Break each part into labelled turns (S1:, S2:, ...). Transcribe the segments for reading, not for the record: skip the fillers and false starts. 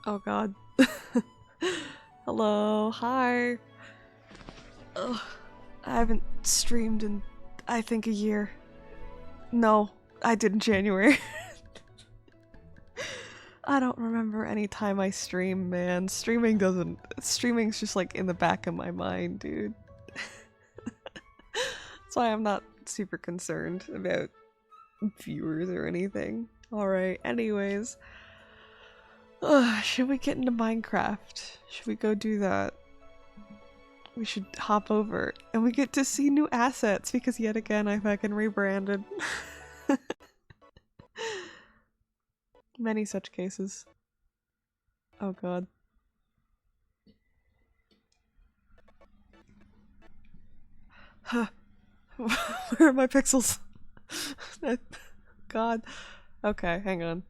S1: Oh god. Hello, hi. Ugh, I haven't streamed in, I think, a year. No, I did in January. I don't remember any time I stream, man. Streaming's just like in the back of my mind, dude. That's why I'm not super concerned about viewers or anything. Alright, anyways. Should we get into Minecraft? Should we go do that? We should hop over and we get to see new assets because yet again I fucking rebranded. Many such cases. Oh god. Huh. Where are my pixels? God. Okay, hang on.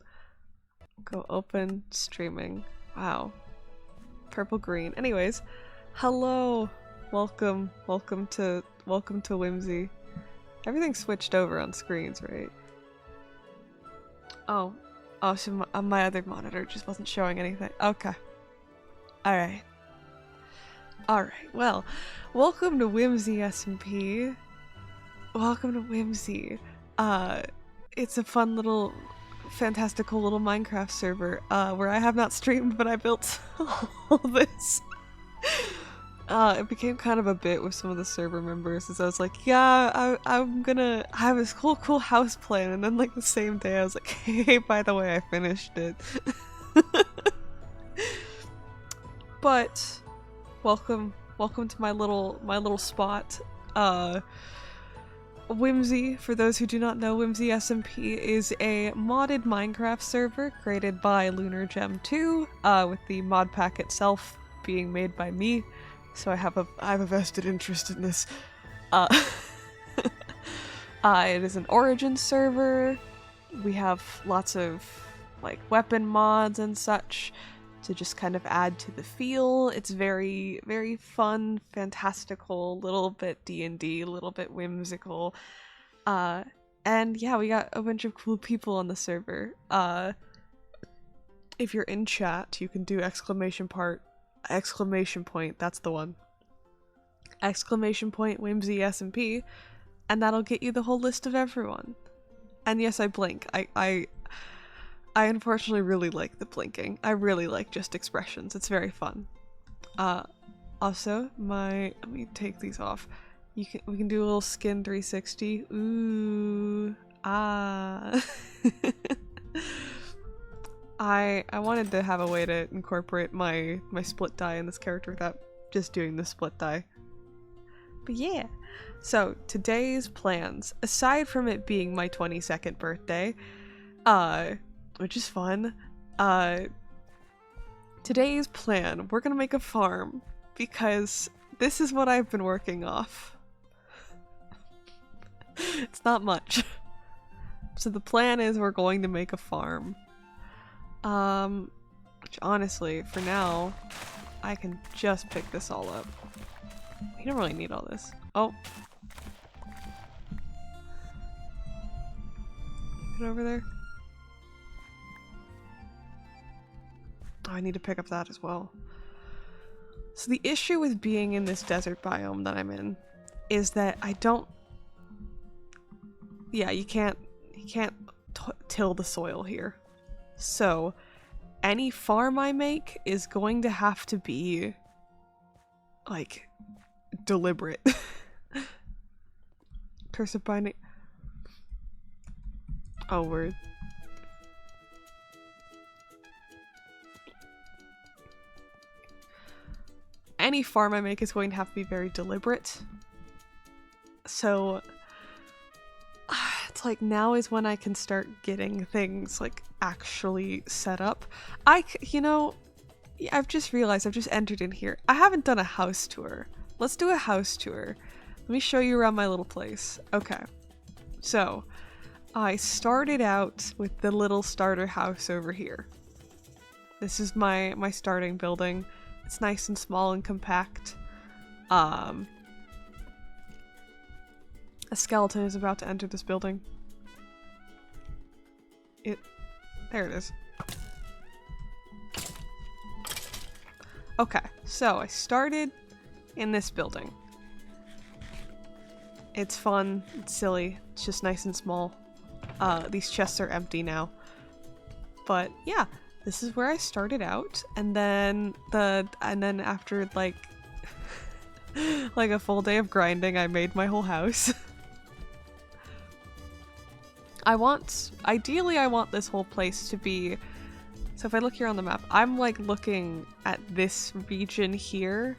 S1: Go open streaming. Wow. Purple green. Anyways, hello. Welcome to Whimsy. Everything switched over on screens, right? Oh, so my other monitor just wasn't showing anything. Okay. Alright. Alright, well, welcome to Whimsy SMP. Welcome to Whimsy. It's a fun little, fantastical little Minecraft server, where I have not streamed, but I built all this. It became kind of a bit with some of the server members, as I was like, yeah, I'm gonna have this cool house plan, and then like the same day I was like, hey, by the way, I finished it. But welcome to my little spot. Whimsy, for those who do not know, Whimsy SMP is a modded Minecraft server created by Lunar Gem 2, with the mod pack itself being made by me. So I have a vested interest in this. It is an Origin server. We have lots of like weapon mods and such to just kind of add to the feel. It's very, very fun, fantastical, little bit D&D, a little bit whimsical. And yeah, we got a bunch of cool people on the server. If you're in chat, you can do exclamation point, that's the one. Exclamation point Whimsy SMP, and that'll get you the whole list of everyone. And yes, I blink. I unfortunately really like the blinking. I really like just expressions. It's very fun. Also, let me take these off. We can do a little skin 360. Ooh, ah. I wanted to have a way to incorporate my split die in this character without just doing the split die. But yeah. So today's plans, aside from it being my 22nd birthday, which is fun, today's plan, we're gonna make a farm because this is what I've been working off. It's not much. So the plan is we're going to make a farm. Which honestly, for now, I can just pick this all up. We don't really need all this. Oh. Get over there. Oh, I need to pick up that as well. So the issue with being in this desert biome that I'm in is that I don't... Yeah, you can't till the soil here. So any farm I make is going to have to be like deliberate. Cursive binding. Oh, word. Any farm I make is going to have to be very deliberate. So it's like now is when I can start getting things like actually set up. You know, I've just realized I've just entered in here. I haven't done a house tour. Let's do a house tour. Let me show you around my little place. Okay. So I started out with the little starter house over here. This is my starting building. It's nice and small and compact. A skeleton is about to enter this building. There it is. Okay, so I started in this building. It's fun, it's silly, it's just nice and small. These chests are empty now. But yeah, this is where I started out, and then after like like a full day of grinding, I made my whole house. Ideally I want this whole place to be, so if I look here on the map, I'm like looking at this region here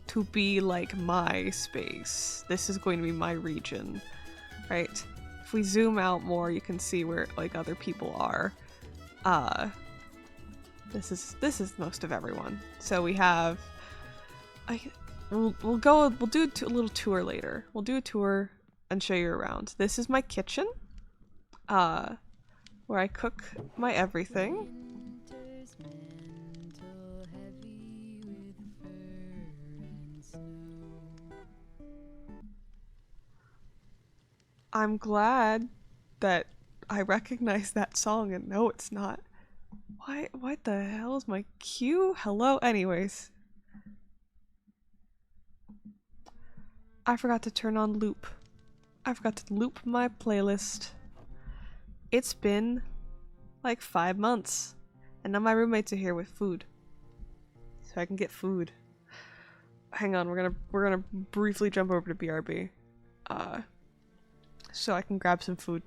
S1: to be like my space. This is going to be my region, right? If we zoom out more, you can see where like other people are. This is most of everyone. So we have, we'll do a little tour later. We'll do a tour and show you around. This is my kitchen, where I cook my everything. I'm glad that I recognize that song, and no, it's not. What the hell is my cue? Hello? Anyways. I forgot to turn on loop. I forgot to loop my playlist. It's been like 5 months, and now my roommates are here with food. So I can get food. Hang on, we're gonna briefly jump over to BRB. So I can grab some food.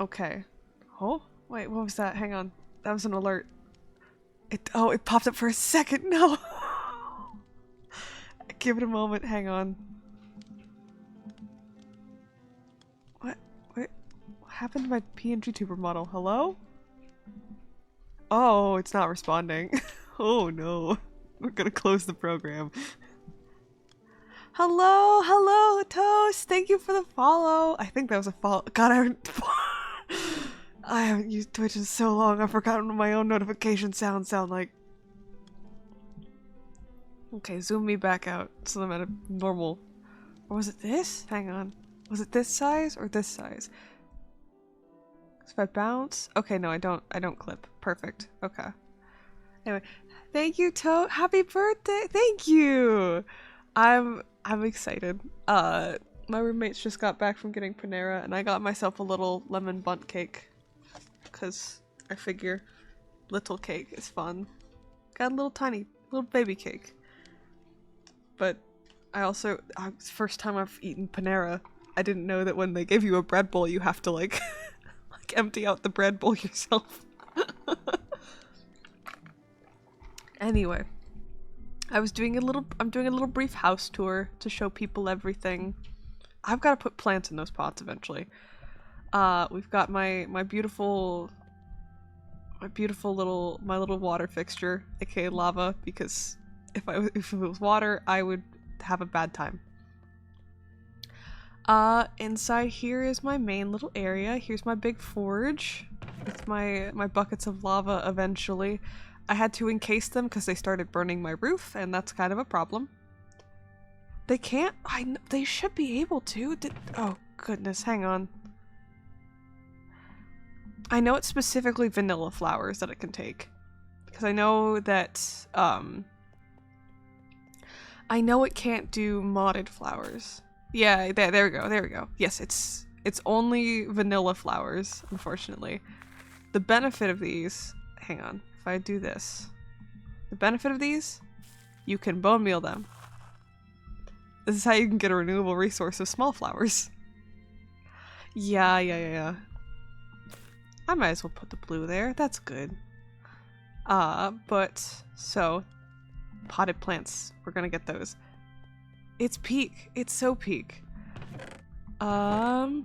S1: Okay. Oh, wait, what was that? Hang on. That was an alert. It popped up for a second. No. Give it a moment. Hang on. What happened to my PNG tuber model? Hello? Oh, it's not responding. Oh no. We're gonna close the program. Hello, Toast. Thank you for the follow. I think that was a follow. God, I haven't used Twitch in so long. I've forgotten what my own notification sound like. Okay, zoom me back out so I'm at a normal. Or was it this? Hang on. Was it this size or this size? If I bounce, okay, no, I don't clip. Perfect. Okay. Anyway, thank you, Toad. Happy birthday! Thank you. I'm excited. My roommates just got back from getting Panera, and I got myself a little lemon bundt cake. Cause I figure little cake is fun. Got a little tiny, little baby cake. But I also, it's the first time I've eaten Panera. I didn't know that when they give you a bread bowl, you have to like, like empty out the bread bowl yourself. Anyway, I'm doing a little brief house tour to show people everything. I've got to put plants in those pots eventually. We've got my beautiful my little water fixture, aka lava, because if it was water, I would have a bad time. Inside here is my main little area. Here's my big forge with my buckets of lava eventually. I had to encase them because they started burning my roof, and that's kind of a problem. They can't, they should be able to. Oh goodness, hang on. I know it's specifically vanilla flowers that it can take. Because I know that, I know it can't do modded flowers. Yeah, there we go. Yes, it's only vanilla flowers, unfortunately. The benefit of these, hang on, if I do this. The benefit of these, you can bone meal them. This is how you can get a renewable resource of small flowers. Yeah. I might as well put the blue there, that's good. So, potted plants, we're gonna get those. It's peak. It's so peak. All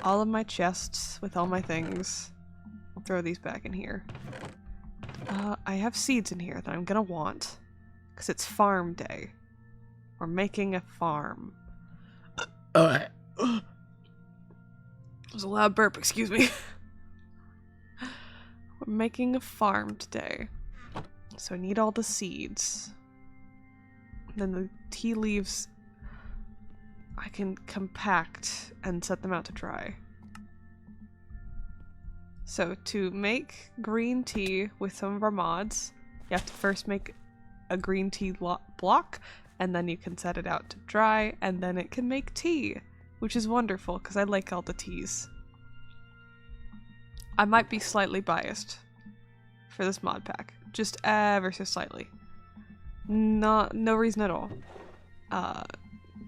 S1: of my chests with all my things. I'll throw these back in here. I have seeds in here that I'm gonna want. Because it's farm day. We're making a farm. It was a loud burp, excuse me. We're making a farm today. So I need all the seeds. Then the tea leaves I can compact and set them out to dry. So to make green tea with some of our mods, you have to first make a green tea block, and then you can set it out to dry, and then it can make tea, which is wonderful because I like all the teas. I might be slightly biased for this mod pack, just ever so slightly. No reason at all.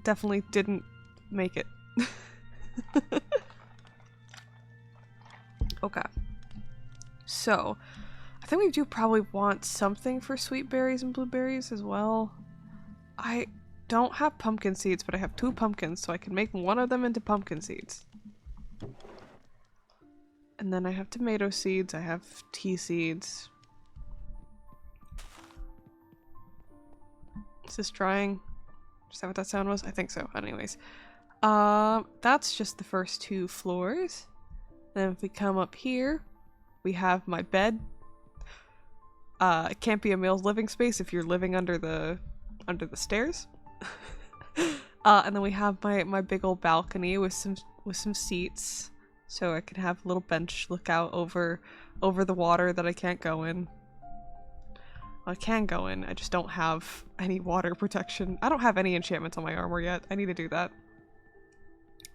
S1: Definitely didn't make it. Okay. So, I think we do probably want something for sweet berries and blueberries as well. I don't have pumpkin seeds, but I have 2 pumpkins, so I can make one of them into pumpkin seeds. And then I have tomato seeds, I have tea seeds. Is this drying? Is that what that sound was? I think so. Anyways. That's just the first 2 floors. Then if we come up here, we have my bed. It can't be a male's living space if you're living under the stairs. And then we have my big old balcony with some seats, so I can have a little bench look out over the water that I can't go in. Well, I can go in, I just don't have any water protection. I don't have any enchantments on my armor yet. I need to do that.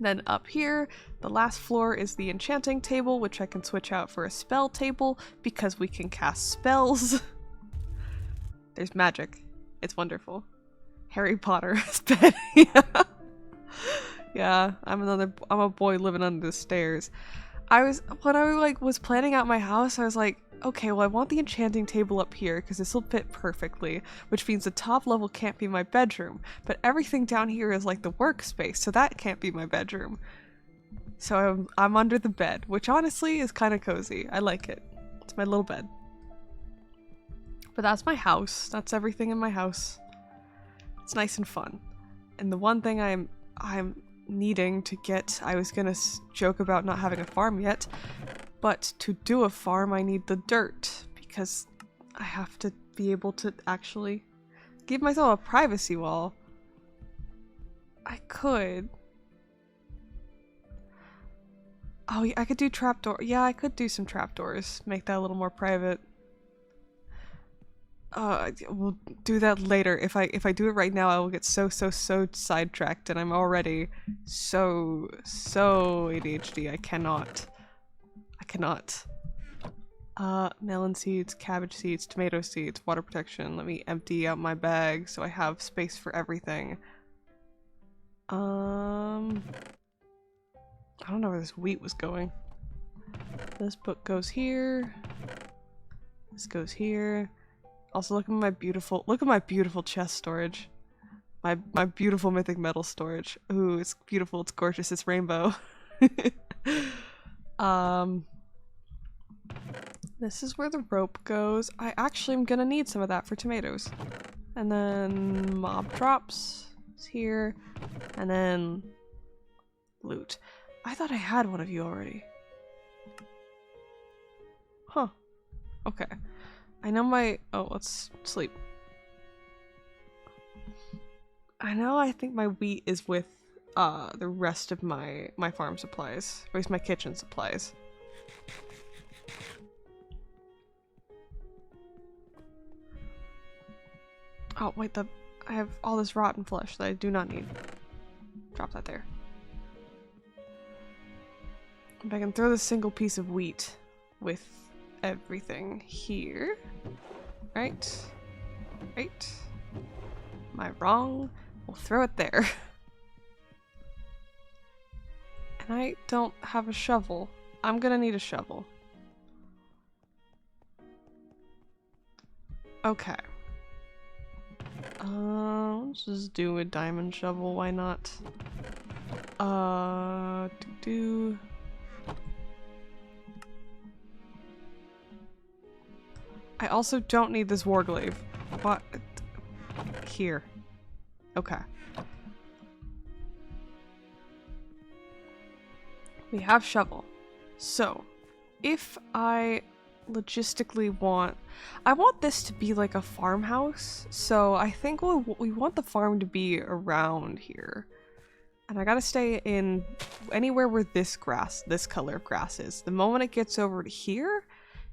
S1: Then up here, the last floor is the enchanting table, which I can switch out for a spell table because we can cast spells. There's magic. It's wonderful. Harry Potter has been. Yeah, I'm a boy living under the stairs. When I was planning out my house, I was like, okay, well I want the enchanting table up here because this will fit perfectly, which means the top level can't be my bedroom, but everything down here is like the workspace, so that can't be my bedroom. So I'm under the bed, which honestly is kind of cozy. I like it. It's my little bed. But that's my house. That's everything in my house. It's nice and fun. And the one thing I'm needing to get, I was gonna joke about not having a farm yet, but to do a farm I need the dirt because I have to be able to actually give myself a privacy wall. I could. Oh, yeah, I could do trapdoor. Yeah, I could do some trapdoors. Make that a little more private. We'll do that later. If I do it right now, I will get so sidetracked, and I'm already so ADHD. I cannot. Melon seeds, cabbage seeds, tomato seeds, water protection. Let me empty out my bag so I have space for everything. I don't know where this wheat was going. This book goes here. This goes here. Also, look at my beautiful chest storage. my beautiful mythic metal storage. Ooh, it's beautiful, it's gorgeous, it's rainbow. This is where the rope goes. I actually am gonna need some of that for tomatoes. And then mob drops is here. And then loot. I thought I had one of you already. Huh. Okay. I know my... Oh, let's sleep. I think my wheat is with the rest of my farm supplies. Or at least my kitchen supplies. Oh, wait, I have all this rotten flesh that I do not need. Drop that there. If I can throw this single piece of wheat with everything here. Right? Right? Am I wrong? We'll throw it there. And I don't have a shovel. I'm gonna need a shovel. Okay. Let's just do a diamond shovel, why not? I also don't need this warglaive. What? Here. Okay. We have shovel. So, if I logistically I want this to be like a farmhouse, so I think we want the farm to be around here. And I gotta stay in anywhere where this color of grass is. The moment it gets over to here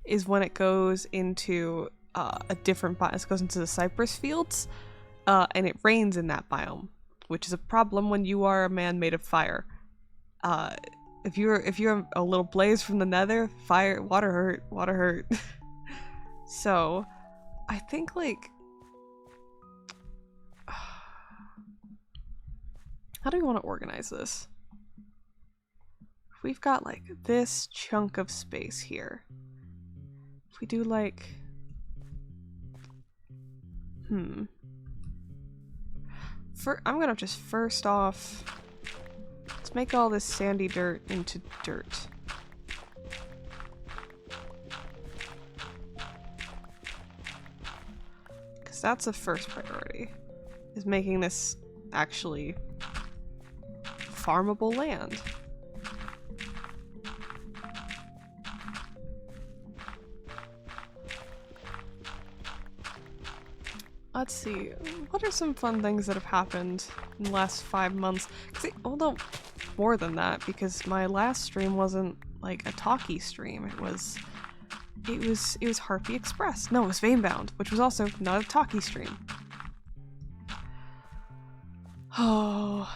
S1: is when it goes into a different biome. It goes into the cypress fields, and it rains in that biome, which is a problem when you are a man made of fire. If you're a little blaze from the nether, water hurt. So, I think like, how do we want to organize this? We've got like this chunk of space here. If we do like, I'm gonna just first off, let's make all this sandy dirt into dirt. Because that's the first priority, is making this actually farmable land. Let's see, what are some fun things that have happened in the last 5 months? Although more than that, because my last stream wasn't like a talkie stream. It was Harpy Express. No, it was Veinbound, which was also not a talkie stream. Oh,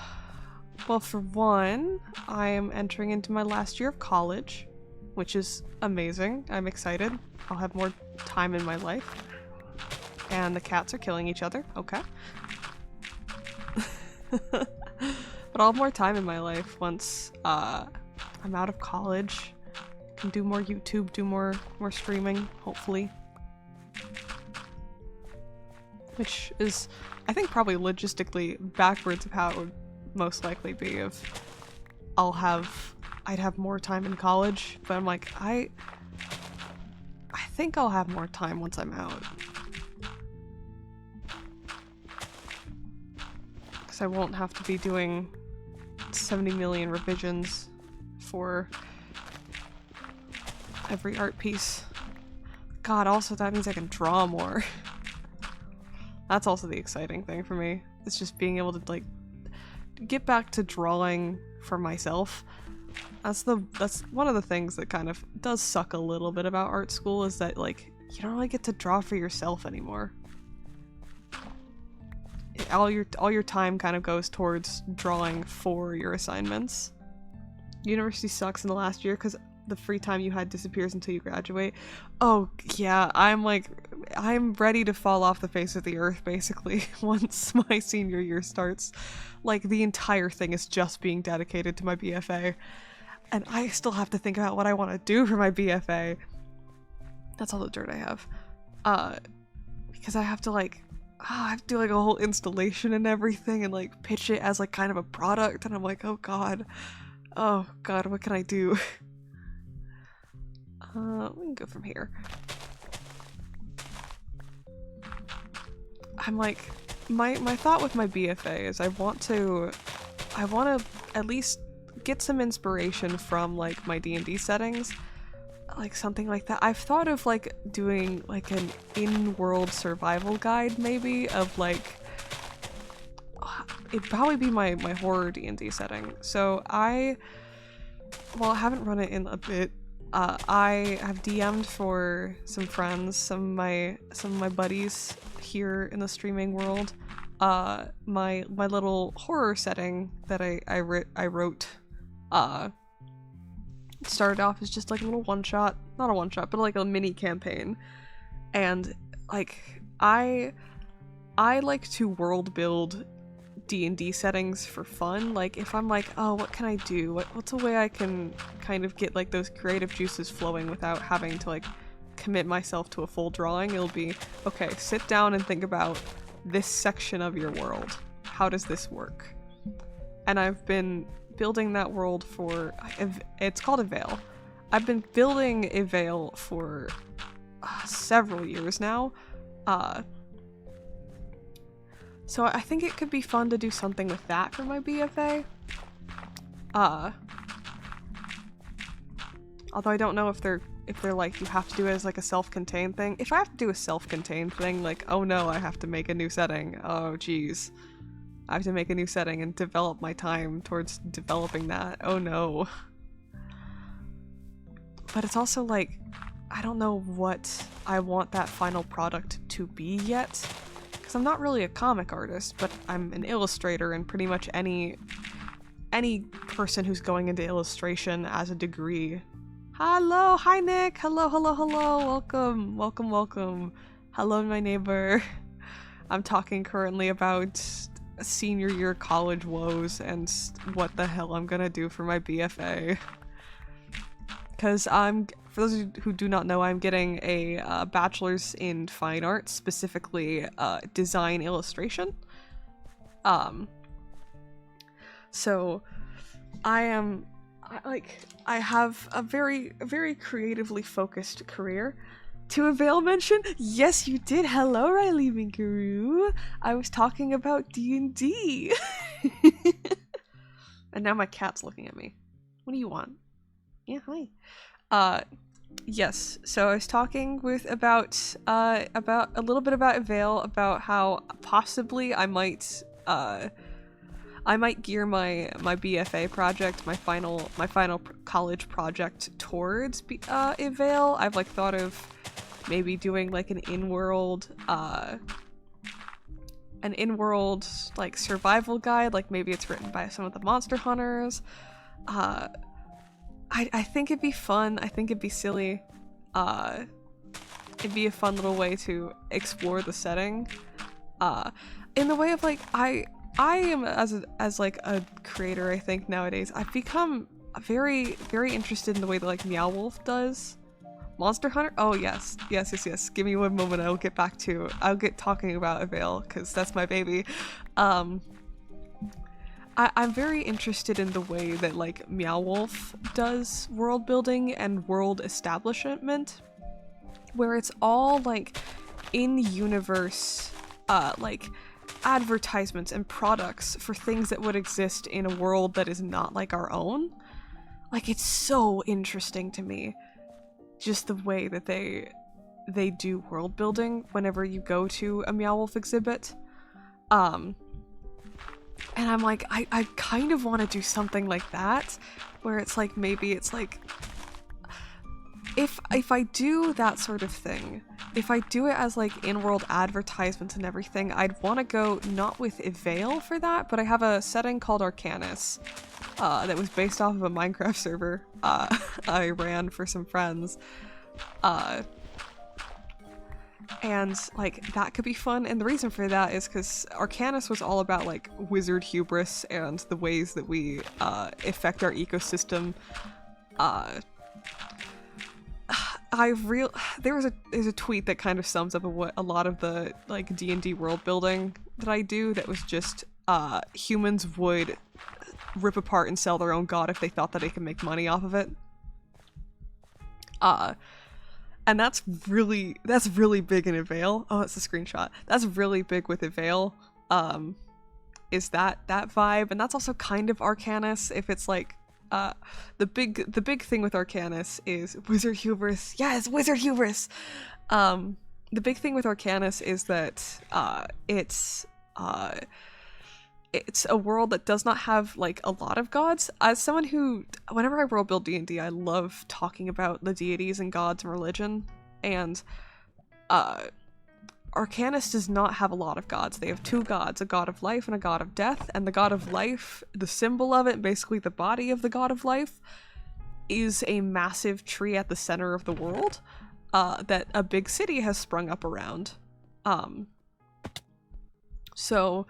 S1: well, for one, I am entering into my last year of college, which is amazing. I'm excited. I'll have more time in my life. And the cats are killing each other. Okay. But I'll have more time in my life once I'm out of college. Can do more YouTube, do more streaming, hopefully. Which is, I think, probably logistically backwards of how it would most likely be if I'd have more time in college, but I'm like, I think I'll have more time once I'm out. Because I won't have to be doing 70 million revisions for every art piece. God, also that means I can draw more. That's also the exciting thing for me. It's just being able to like get back to drawing for myself. That's one of the things that kind of does suck a little bit about art school, is that like you don't really get to draw for yourself anymore. All your time kind of goes towards drawing for your assignments. University sucks in the last year because the free time you had disappears until you graduate. Oh yeah, I'm ready to fall off the face of the earth basically once my senior year starts. Like the entire thing is just being dedicated to my BFA, and I still have to think about what I want to do for my BFA. That's all the dirt I have. Because I have to like I have to do like a whole installation and everything and like pitch it as like kind of a product, and I'm like, oh god, what can I do? We can go from here. I'm like, my thought with my BFA is I want to at least get some inspiration from like my D&D settings, like something like that. I've thought of like doing like an in-world survival guide maybe of like, it'd probably be my horror D&D setting. So I haven't run it in a bit. I have DM'd for some friends, some of my buddies here in the streaming world. My little horror setting that I wrote started off as just like a little one-shot, not a one-shot, but like a mini campaign. And like I like to world build D&D settings for fun. Like if I'm like, oh, what can I do? What's a way I can kind of get like those creative juices flowing without having to like commit myself to a full drawing? It'll be, okay, sit down and think about this section of your world. How does this work? And I've been building that world for, it's called a Veil. I've been building a Veil for several years now. So I think it could be fun to do something with that for my BFA. Although I don't know if they're like, you have to do it as like a self-contained thing. If I have to do a self-contained thing, like, oh no, I have to make a new setting. Oh geez. I have to make a new setting and develop my time towards developing that. Oh no. But it's also like, I don't know what I want that final product to be yet. I'm not really a comic artist, but I'm an illustrator, and pretty much any person who's going into illustration as a degree. Hello, hi Nick, hello, welcome. Hello, my neighbor. I'm talking currently about senior year college woes and what the hell I'm gonna do for my BFA. Because for those who do not know, I'm getting a bachelor's in fine arts, specifically design illustration. So I have a very creatively focused career. To a Veil mention, yes you did. Hello, Riley Minkaroo. I was talking about D&D. And now my cat's looking at me. What do you want? Yeah, hi. Yes, so I was talking about a little bit about Veil, about how possibly I might gear my BFA project, my final college project towards Veil. I've like thought of maybe doing like an in-world like survival guide, like maybe it's written by some of the monster hunters. I think it'd be fun. I think it'd be silly. It'd be a fun little way to explore the setting. In the way of like, I am as like a creator, I think nowadays, I've become very interested in the way that like Meowwolf does. Monster Hunter? Oh yes. Give me one moment, I'll get talking about Veil, because that's my baby. I'm very interested in the way that like Meowwolf does world building and world establishment, where it's all like in-universe like advertisements and products for things that would exist in a world that is not like our own. Like, it's so interesting to me, just the way that they do world building whenever you go to a Meowwolf exhibit. And I'm like, I kind of want to do something like that, where it's like, maybe it's like, if I do that sort of thing, if I do it as like in-world advertisements and everything, I'd want to go not with Veil for that, but I have a setting called Arcanus that was based off of a Minecraft server I ran for some friends. And like, that could be fun, and the reason for that is because Arcanus was all about like wizard hubris and the ways that we affect our ecosystem. there's a tweet that kind of sums up what a lot of the like D&D world building that I do, that was just humans would rip apart and sell their own god if they thought that they could make money off of it. And that's really big in Avail. Oh, it's a screenshot. That's really big with Avail. Is that vibe, and that's also kind of Arcanus. If it's like the big thing with Arcanus is wizard hubris. Yes, wizard hubris. The big thing with Arcanus is that it's a world that does not have like a lot of gods. As someone who, whenever I world build D&D, I love talking about the deities and gods and religion, and Arcanus does not have a lot of gods. They have two gods, a god of life and a god of death, and the god of life, the symbol of it, basically the body of the god of life, is a massive tree at the center of the world that a big city has sprung up around. So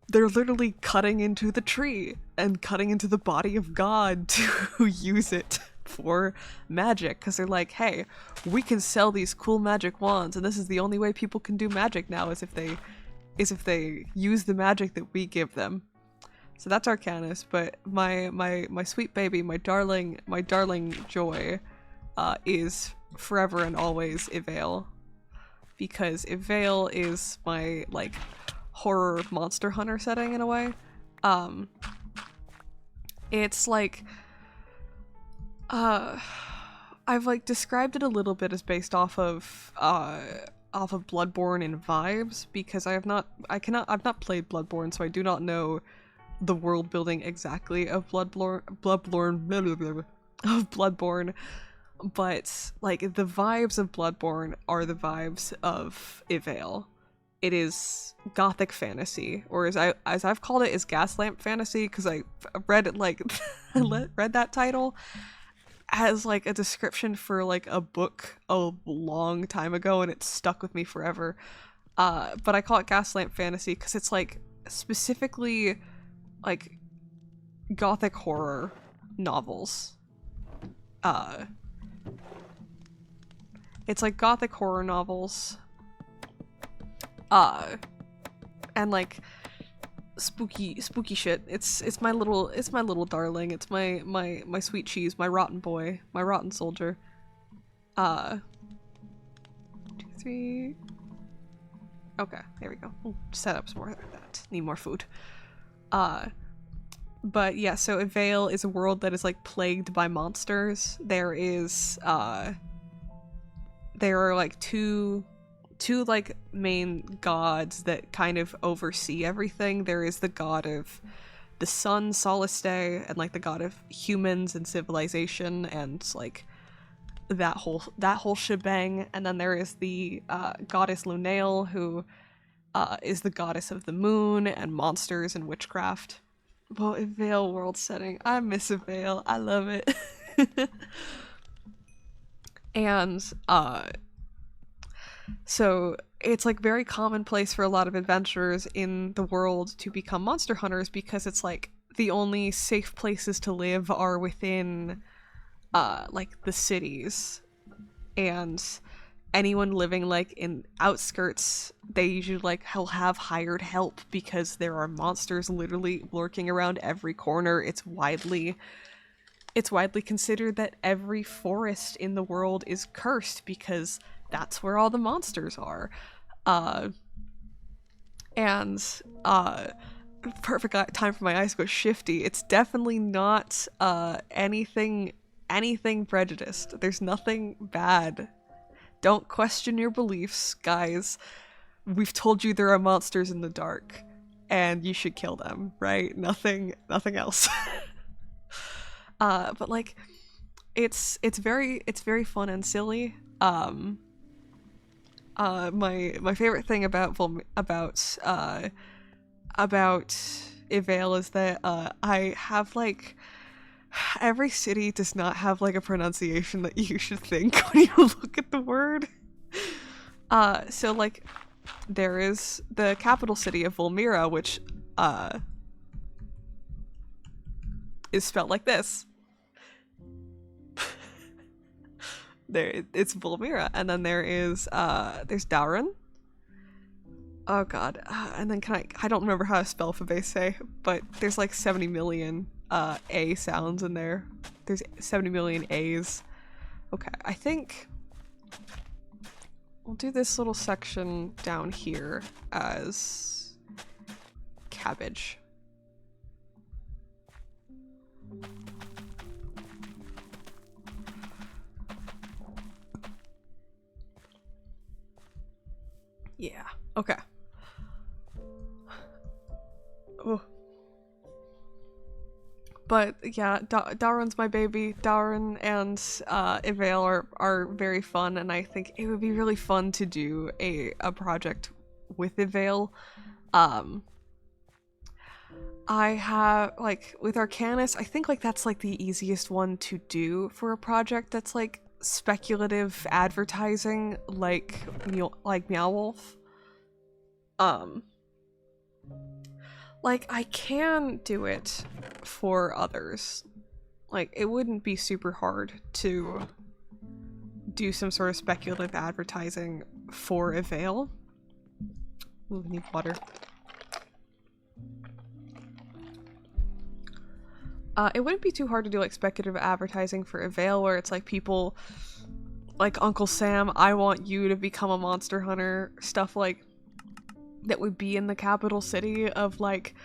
S1: they're literally cutting into the tree and cutting into the body of God to use it for magic, because they're like, hey, we can sell these cool magic wands, and this is the only way people can do magic now, is if they use the magic that we give them. So that's Arcanus. But my sweet baby, my darling joy, is forever and always Avail, because Avail is my like horror monster hunter setting in a way. It's like I've like described it a little bit as based off of Bloodborne in vibes, because I've not played Bloodborne, so I do not know the world building exactly of Bloodborne, but like the vibes of Bloodborne are the vibes of Avail. It is gothic fantasy, or as I've called it, is gaslamp fantasy, because I read it like read that title as like a description for like a book a long time ago, and it stuck with me forever. But I call it gaslamp fantasy because it's like specifically like gothic horror novels. It's like gothic horror novels. And like spooky shit. It's my little darling. It's my sweet cheese, my rotten boy, my rotten soldier. 2, 3. Okay, there we go. We'll set up some more of that. Need more food. But yeah, so Avail is a world that is like plagued by monsters. There are like two like main gods that kind of oversee everything. There is the god of the sun, Solace Day, and like the god of humans and civilization and like that whole shebang. And then there is the goddess Lunail, who is the goddess of the moon and monsters and witchcraft. Well, Avail world setting. I miss Avail. I love it. And so it's like very commonplace for a lot of adventurers in the world to become monster hunters, because it's like the only safe places to live are within like the cities, and anyone living like in outskirts, they usually like will have hired help because there are monsters literally lurking around every corner. It's widely considered that every forest in the world is cursed because that's where all the monsters are. Perfect time for my eyes to go shifty. It's definitely not anything prejudiced. There's nothing bad. Don't question your beliefs, guys. We've told you there are monsters in the dark, and you should kill them, right? Nothing else. But like, it's very fun and silly. My favorite thing about Avail is that I have like, every city does not have like a pronunciation that you should think when you look at the word. So like, there is the capital city of Volmira, which is spelled like this. it's Volmira, and then there's Dauren. Oh god, and then I don't remember how to spell Fabese, but there's like 70 million A sounds in there. There's 70 million A's. Okay, I think we'll do this little section down here as cabbage. Yeah, okay. Oh. But yeah, Dauren's my baby. Dauren and Ivale are very fun, and I think it would be really fun to do a project with Ivale. I have, like, with Arcanus, I think, like, that's, like, the easiest one to do for a project that's, like, speculative advertising, like Meow Wolf. Like, I can do it for others. Like, it wouldn't be super hard to do some sort of speculative advertising for Ivale. Ooh, I need water. It wouldn't be too hard to do, like, speculative advertising for Ivale, where it's, like, people like Uncle Sam, I want you to become a monster hunter, stuff like that would be in the capital city of, like,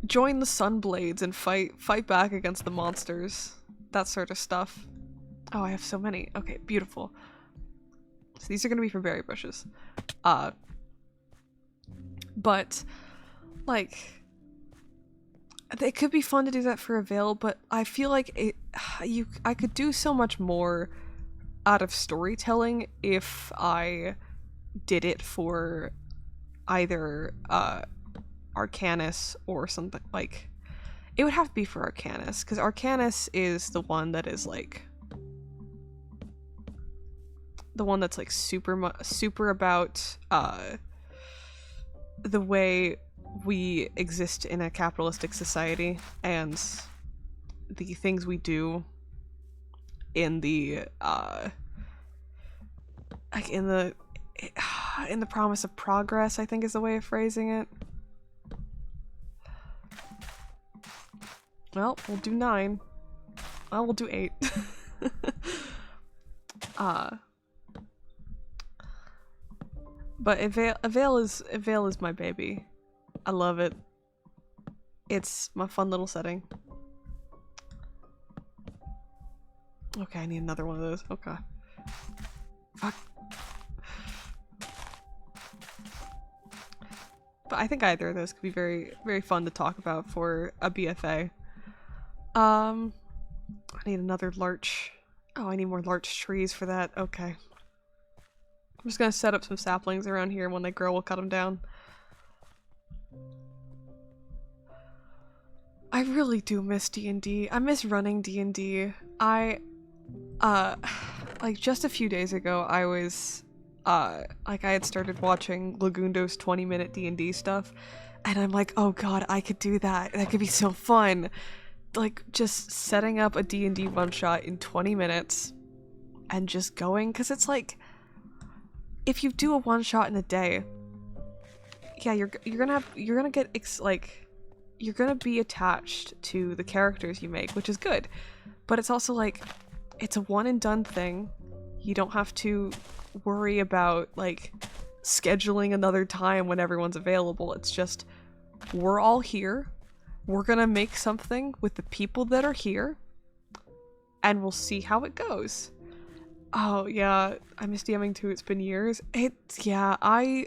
S1: join the Sunblades and fight back against the monsters. That sort of stuff. Oh, I have so many. Okay, beautiful. So these are gonna be for berry bushes. But, like, it could be fun to do that for Ivale, but I feel like I could do so much more out of storytelling if I did it for either Arcanus or something. Like, it would have to be for Arcanus, because Arcanus is the one that is, like, the one that's, like, super about the way we exist in a capitalistic society and the things we do in the like in the promise of progress, I think is the way of phrasing it. Well, we'll do 9. Well, we'll do 8. But Ivale is my baby. I love it. It's my fun little setting. Okay, I need another one of those. Okay. Fuck. But I think either of those could be very, very fun to talk about for a BFA. I need another larch. Oh, I need more larch trees for that. Okay. I'm just gonna set up some saplings around here, and when they grow, we'll cut them down. I really do miss D&D. I miss running D&D. Like, just a few days ago, I was, like, I had started watching Lagundo's 20-minute D&D stuff, and I'm like, oh god, I could do that. That could be so fun. Like, just setting up a D&D one-shot in 20 minutes and just going, because it's like, if you do a one-shot in a day, yeah, you're gonna be attached to the characters you make, which is good. But it's also like, it's a one and done thing. You don't have to worry about, like, scheduling another time when everyone's available. It's just, we're all here. We're gonna make something with the people that are here, and we'll see how it goes. Oh yeah, I miss DMing too. It's been years. Yeah, I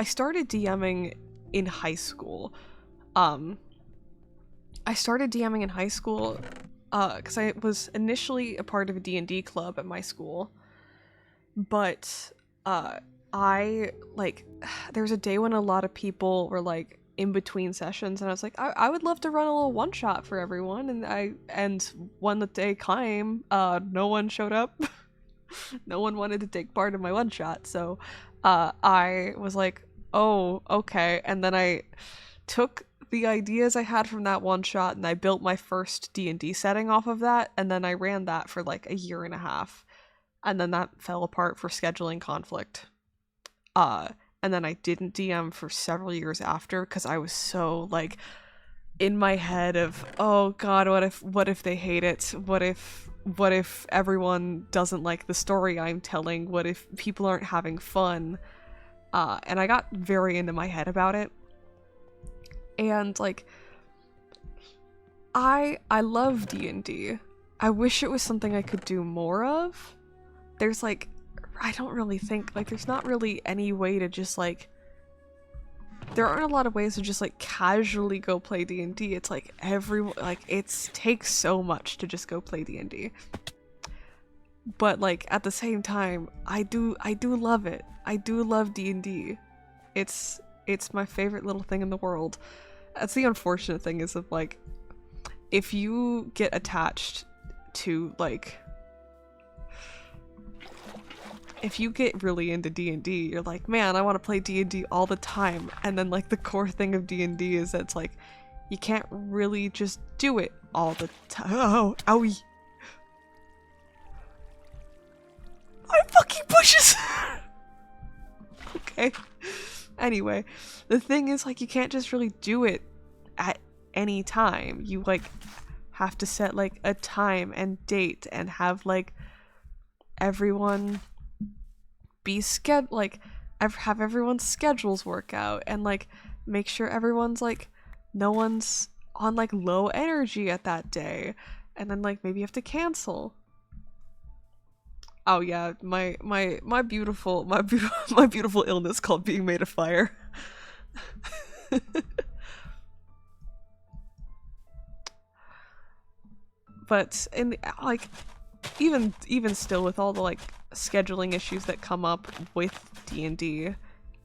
S1: started DMing in high school. I started DMing in high school because I was initially a part of a D&D club at my school, but I, like, there was a day when a lot of people were, like, in between sessions, and I was like, I would love to run a little one-shot for everyone, and when the day came, no one showed up. No one wanted to take part in my one-shot, so I was like, oh, okay, and then I took the ideas I had from that one-shot and I built my first D&D setting off of that, and then I ran that for like a year and a half. and then that fell apart for scheduling conflict. And then I didn't DM for several years after because I was so like in my head of, oh god, what if they hate it? What if everyone doesn't like the story I'm telling? What if people aren't having fun? And I got very into my head about it. And like I love D&D. I wish it was something I could do more of. There's like, I don't really think, like, there's not really any way to just like, there aren't a lot of ways to just like casually go play D&D. It's like it takes so much to just go play D&D. But like at the same time, I do love it. I do love D&D. It's my favorite little thing in the world. That's the unfortunate thing is of like, if you get attached to like, if you get really into D&D, you're like, man, I want to play D&D all the time. And then like the core thing of D&D is that it's like, you can't really just do it all the time. Oh, owie. My fucking bushes! Okay. Anyway, the thing is like, you can't just really do it at any time. You like have to set like a time and date and have like everyone be have everyone's schedules work out and like make sure everyone's like no one's on like low energy at that day, and then like maybe you have to cancel. Oh yeah, my beautiful my beautiful illness called being made of fire. But in like even still with all the like scheduling issues that come up with D&D,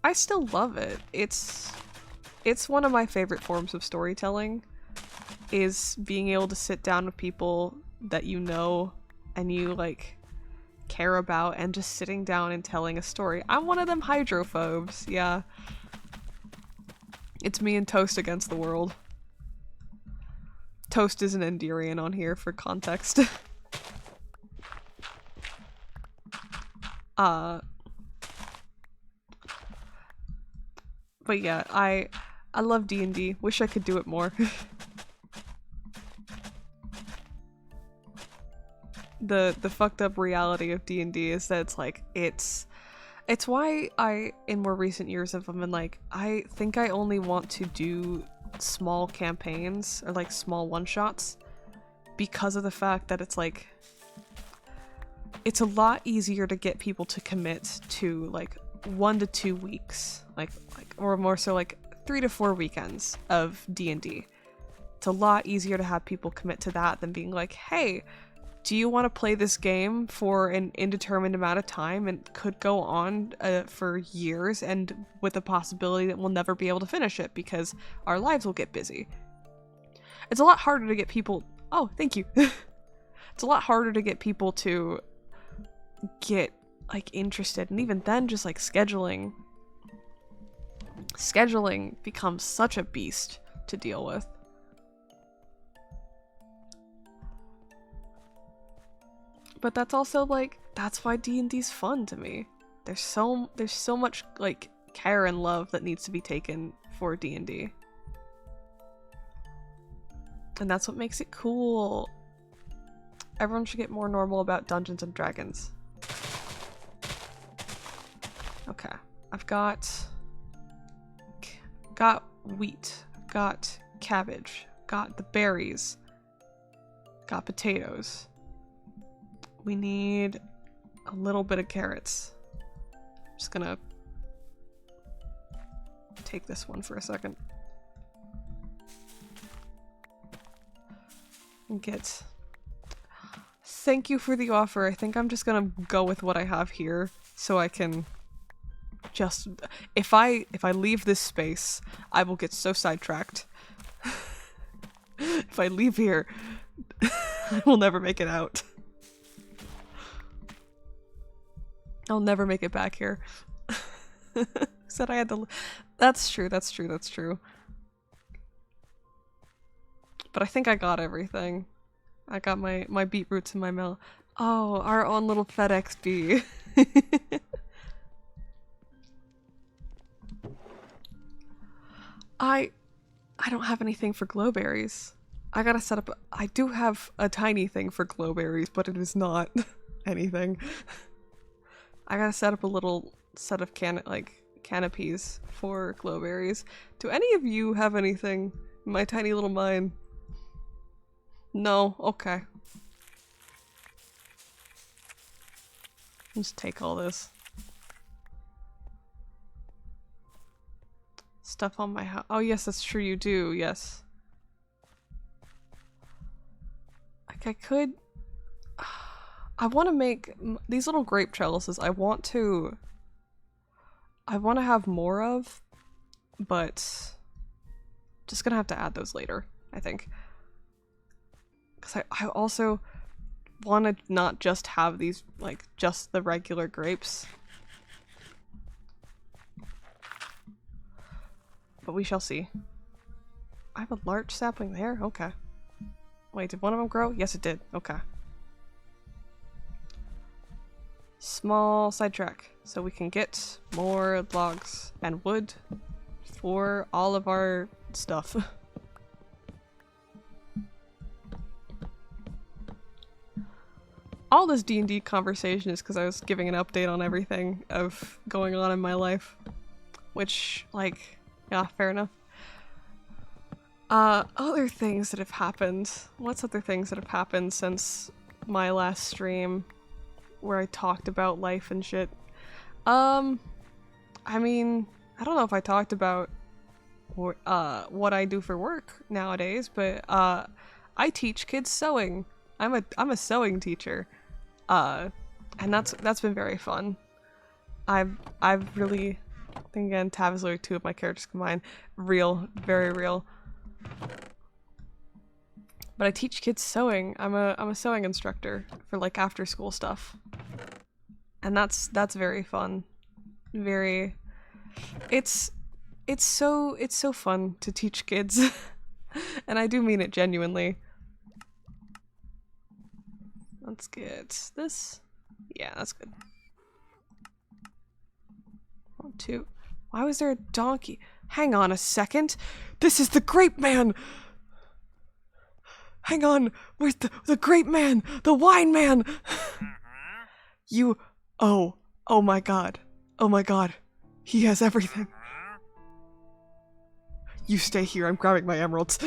S1: I still love it. It's one of my favorite forms of storytelling, is being able to sit down with people that you know and you like care about and just sitting down and telling a story. I'm one of them hydrophobes, yeah. It's me and Toast against the world. Toast is an Enderian on here for context. But yeah, I love D&D. Wish I could do it more. The fucked up reality of D&D is that it's like, it's why I, in more recent years, have been like, I think I only want to do small campaigns or like small one-shots because of the fact that it's like, it's a lot easier to get people to commit to like 1 to 2 weeks, like or more so like 3 to 4 weekends of D&D. It's a lot easier to have people commit to that than being like, hey, do you want to play this game for an indeterminate amount of time and could go on for years, and with the possibility that we'll never be able to finish it because our lives will get busy. It's a lot harder to get people, oh, thank you. It's a lot harder to get people to get like interested, and even then just like scheduling becomes such a beast to deal with. But that's also like, that's why D&D's fun to me. There's so much like care and love that needs to be taken for D&D. And that's what makes it cool. Everyone should get more normal about Dungeons and Dragons. Okay, I've got wheat, got cabbage, got the berries, got potatoes. We need a little bit of carrots. I'm just gonna take this one for a second. And get... Thank you for the offer. I think I'm just gonna go with what I have here so I can just... If I leave this space, I will get so sidetracked. If I leave here, I will never make it out. I'll never make it back here. Said I had to... That's true. But I think I got everything. I got my beetroots and my Oh, our own little FedEx bee. I don't have anything for glowberries. I gotta set up I do have a tiny thing for glowberries, but it is not anything. I gotta set up a little set of canopies for glowberries. Do any of you have anything in my tiny little mine? No? Okay. Just take all this. Stuff on my house. Oh yes, that's true, you do, yes. Like I could... I want to make these little grape trellises. I want to have more of, but just gonna have to add those later, I think. Because I also want to not just have these, like, just the regular grapes. But we shall see. I have a large sapling there? Okay. Wait, did one of them grow? Yes, it did. Okay. Small sidetrack. So we can get more logs and wood for all of our stuff. All this D&D conversation is because I was giving an update on everything of going on in my life. Which, like, yeah, fair enough. Other things that have happened. What's other things that have happened since my last stream where I talked about life and shit? I mean, I don't know if I talked about what I do for work nowadays, but I teach kids sewing. I'm a sewing teacher. And that's been very fun. I've really, again, Tav is like two of my characters combined. Real, very real. But I teach kids sewing. I'm a sewing instructor for like after school stuff. And that's very fun. Very it's so fun to teach kids. And I do mean it genuinely. Let's get this. Yeah, that's good. 1, 2. Why was there a donkey? Hang on a second. This is the grape man. Hang on. Where's the grape man? The wine man. You. Oh my god. Oh my god. He has everything. You stay here. I'm grabbing my emeralds.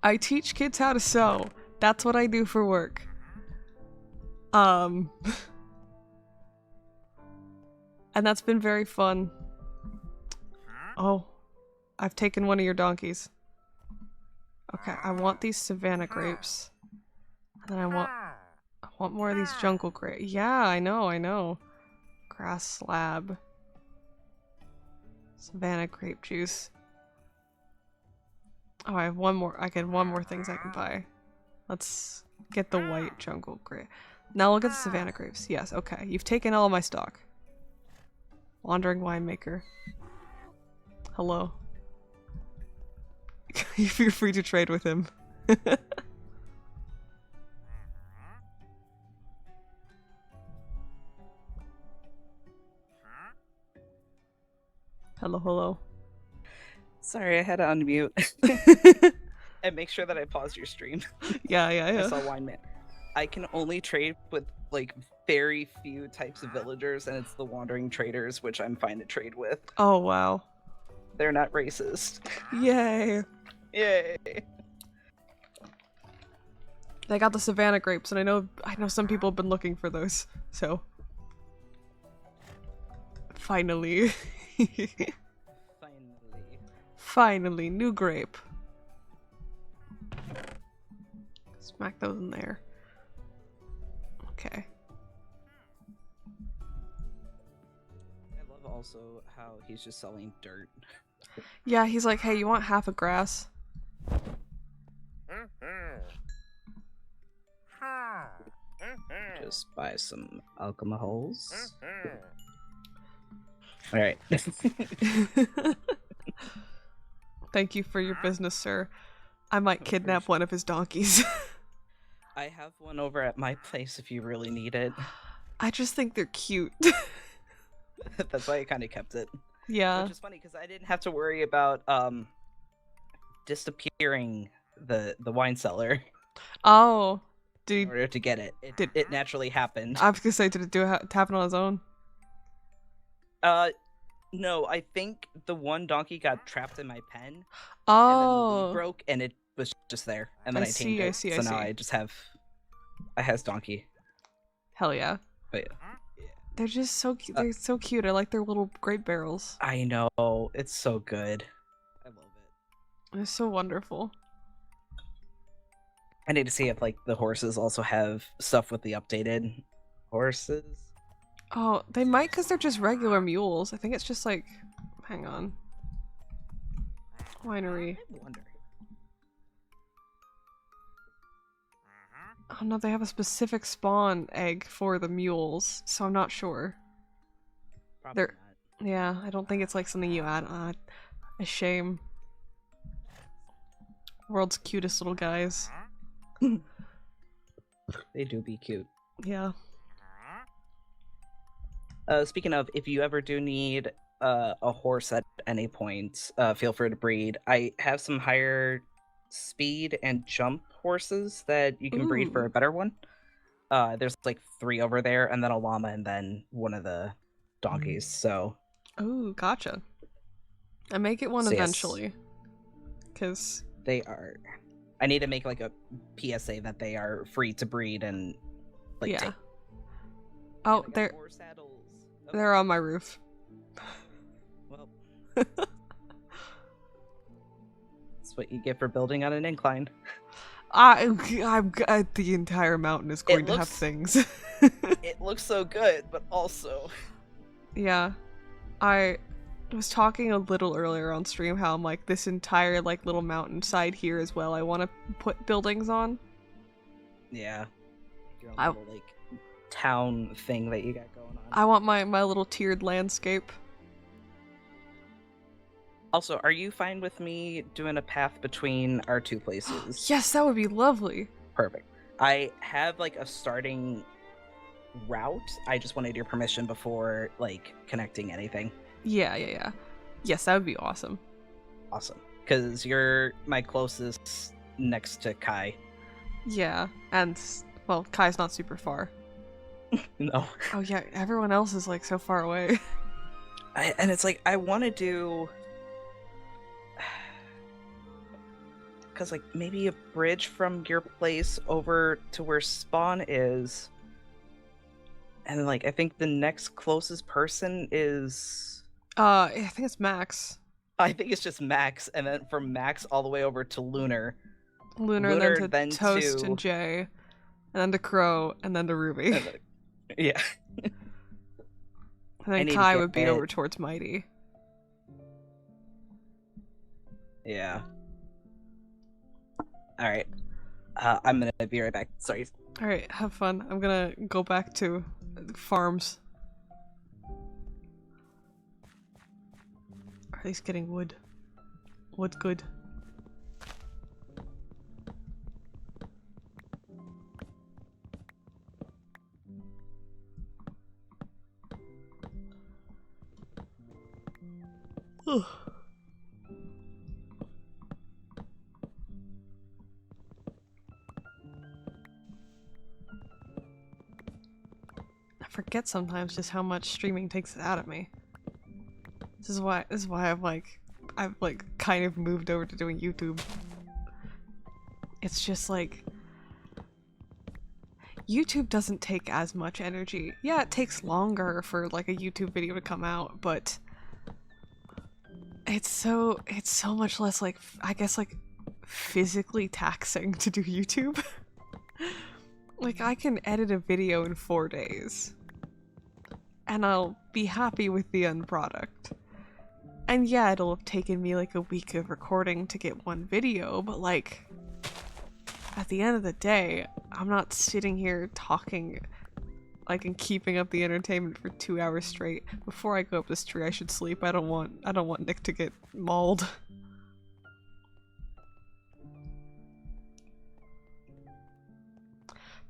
S1: I teach kids how to sew. That's what I do for work. And that's been very fun. Oh, I've taken one of your donkeys. Okay, I want these savannah grapes. And then I want more of these jungle grapes. Yeah, I know. Grass slab. Savannah grape juice. Oh, I have one more. I get one more things I can buy. Let's get the white jungle grape. Now we'll get the savannah grapes. Yes, okay. You've taken all of my stock. Wandering winemaker. Hello. You're free to trade with him. Hello.
S2: Sorry, I had to unmute. And make sure that I paused your stream.
S1: Yeah.
S2: I saw Wine Man. I can only trade with, like, very few types of villagers, and it's the wandering traders, which I'm fine to trade with.
S1: Oh, wow.
S2: They're not racist.
S1: Yay.
S2: Yay.
S1: They got the savannah grapes, and I know some people have been looking for those, so. Finally. Finally, new grape. Smack those in there. Okay.
S2: I love also how he's just selling dirt.
S1: Yeah, he's like, hey, you want half a grass?
S2: Just buy some alcohols. Alright.
S1: Thank you for your business, sir. I might kidnap one of his donkeys.
S2: I have one over at my place if you really need it.
S1: I just think they're cute.
S2: That's why I kind of kept it.
S1: Yeah.
S2: Which is funny because I didn't have to worry about disappearing the wine cellar
S1: Oh,
S2: in order to get it. It naturally happened.
S1: I was gonna say, did it happen on its own?
S2: No, I think the one donkey got trapped in my pen.
S1: Oh.
S2: And then the lead broke, and it was just there. And then I tamed it. So now I just have a Hez donkey.
S1: Hell yeah.
S2: But yeah.
S1: They're just so cute. They're so cute. I like their little grape barrels.
S2: I know. It's so good. I love it.
S1: It's so wonderful.
S2: I need to see if like the horses also have stuff with the updated horses.
S1: Oh, they might because they're just regular mules. I think it's just like, hang on. Winery.
S2: I wonder.
S1: Oh no, they have a specific spawn egg for the mules, so I'm not sure.
S2: Probably not.
S1: Yeah, I don't think it's like something you add on. A shame. World's cutest little guys.
S2: They do be cute.
S1: Yeah.
S2: Speaking of, if you ever do need a horse at any point, feel free to breed. I have some higher speed and jump horses that you can breed for a better one. There's like 3 over there, and then a llama, and then one of the donkeys. So.
S1: Oh, gotcha. I may get one eventually, because
S2: they are. I need to make like a PSA that they are free to breed and like.
S1: Yeah.
S2: Take.
S1: Oh, they're on my roof.
S2: Well, that's what you get for building on an incline.
S1: I'm the entire mountain is going to have things.
S2: It looks so good, but also.
S1: Yeah, I was talking a little earlier on stream how I'm like this entire like little mountainside here as well. I want to put buildings on.
S2: Yeah. Your own little, like town thing that you got going on.
S1: I want my little tiered landscape.
S2: Also, are you fine with me doing a path between our 2 places?
S1: Yes, that would be lovely.
S2: Perfect. I have like a starting route. I just wanted your permission before like connecting anything.
S1: Yeah. Yes, that would be awesome.
S2: Awesome. Because you're my closest next to Kai.
S1: Yeah, and well, Kai's not super far.
S2: No.
S1: Oh yeah, everyone else is like so far away.
S2: And it's like I want to do, because like maybe a bridge from your place over to where spawn is, and then like I think the next closest person is.
S1: I think it's Max.
S2: I think it's just Max, and then from Max all the way over to Lunar.
S1: Lunar, then to Toast and Jay, and then to Crow, and then to Ruby.
S2: Yeah.
S1: And then Kai would be over towards Mighty.
S2: Yeah. Alright. I'm gonna be right back. Sorry.
S1: Alright, have fun. I'm gonna go back to farms. Or at least getting wood. Wood's good. Ugh. I forget sometimes just how much streaming takes it out of me. This is why I've kind of moved over to doing YouTube. It's just like YouTube doesn't take as much energy. Yeah, it takes longer for like a YouTube video to come out, but it's so much less like I guess like physically taxing to do YouTube. Like I can edit a video in 4 days and I'll be happy with the end product. And yeah, it'll have taken me like a week of recording to get one video, but like at the end of the day, I'm not sitting here talking like and keeping up the entertainment for 2 hours straight. Before I go up this tree, I should sleep. I don't want Nick to get mauled.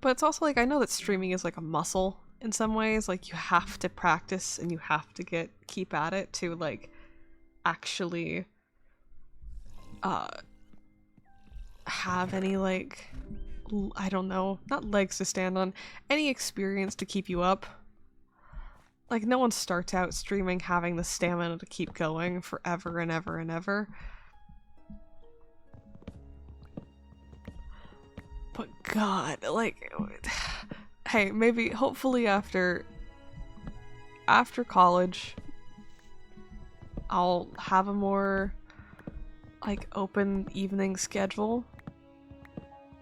S1: But it's also like, I know that streaming is like a muscle in some ways. Like, you have to practice and you have to keep at it to like actually have any like, I don't know, not legs to stand on, any experience to keep you up. Like, no one starts out streaming having the stamina to keep going forever and ever and ever. But God, like, hey, maybe, hopefully after college, I'll have a more, like, open evening schedule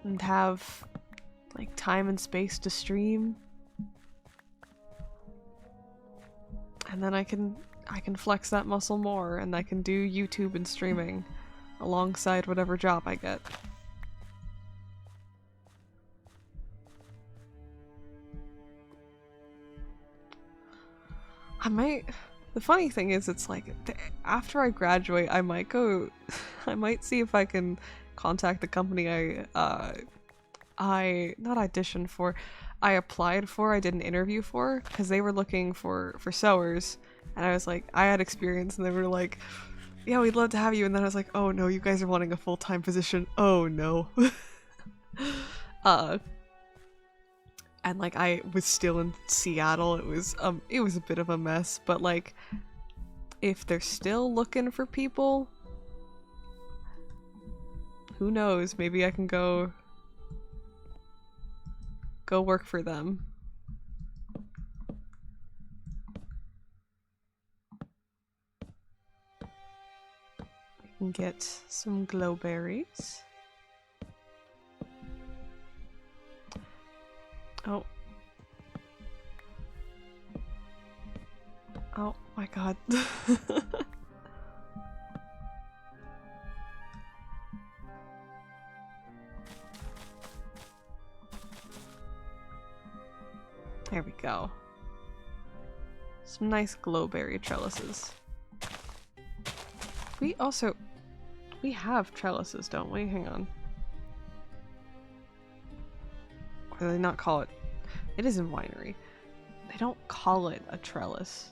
S1: and have, like, time and space to stream. And then I can flex that muscle more, and I can do YouTube and streaming alongside whatever job I get. The funny thing is, it's like, after I graduate, I might go, I might see if I can contact the company I not auditioned for, I applied for, I did an interview for, because they were looking for sewers, and I was like, I had experience, and they were like, yeah, we'd love to have you, and then I was like, oh no, you guys are wanting a full-time position, oh no. And like, I was still in Seattle, it was a bit of a mess, but like, if they're still looking for people, who knows, maybe I can go work for them. I can get some glowberries. Oh. Oh my God. There we go. Some nice glowberry trellises. We have trellises, don't we? Hang on. Or do they not call it? It is in winery. They don't call it a trellis.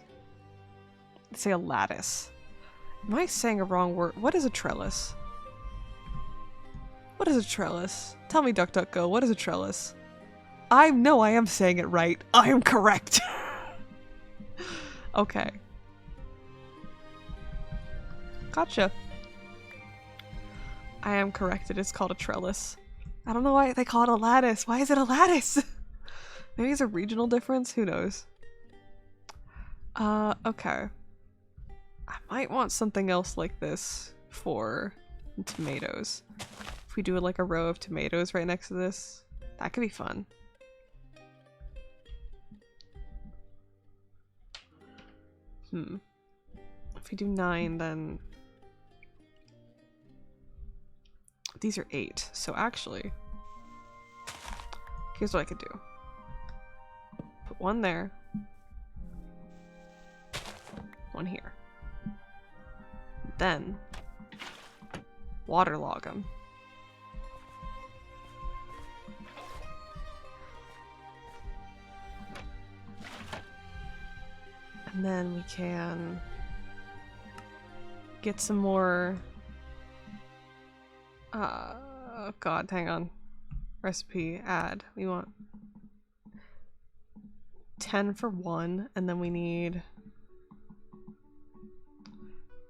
S1: They say a lattice. Am I saying a wrong word? What is a trellis? What is a trellis? Tell me, DuckDuckGo, what is a trellis? I am saying it right. I am correct. Okay. Gotcha. I am correct. It is called a trellis. I don't know why they call it a lattice. Why is it a lattice? Maybe it's a regional difference? Who knows? Okay. I might want something else like this for tomatoes. If we do like a row of tomatoes right next to this, that could be fun. If we do 9, then these are 8. So actually, here's what I could do. Put one there. One here. Then waterlog them. And then we can get some more, God, hang on. Recipe, add. We want 10 for 1, and then we need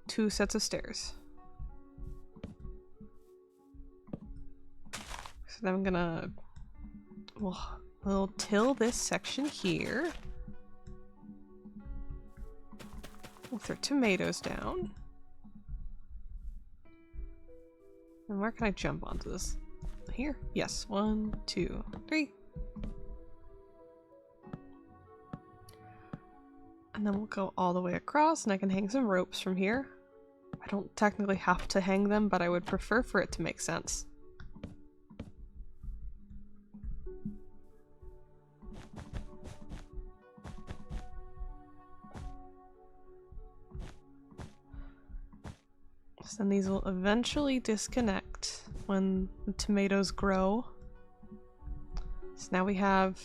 S1: 2 sets of stairs. So then I'm gonna, we'll till this section here. We'll throw tomatoes down. And where can I jump onto this? Here? Yes. 1, 2, 3. And then we'll go all the way across, and I can hang some ropes from here. I don't technically have to hang them, but I would prefer for it to make sense. So then these will eventually disconnect when the tomatoes grow. So now we have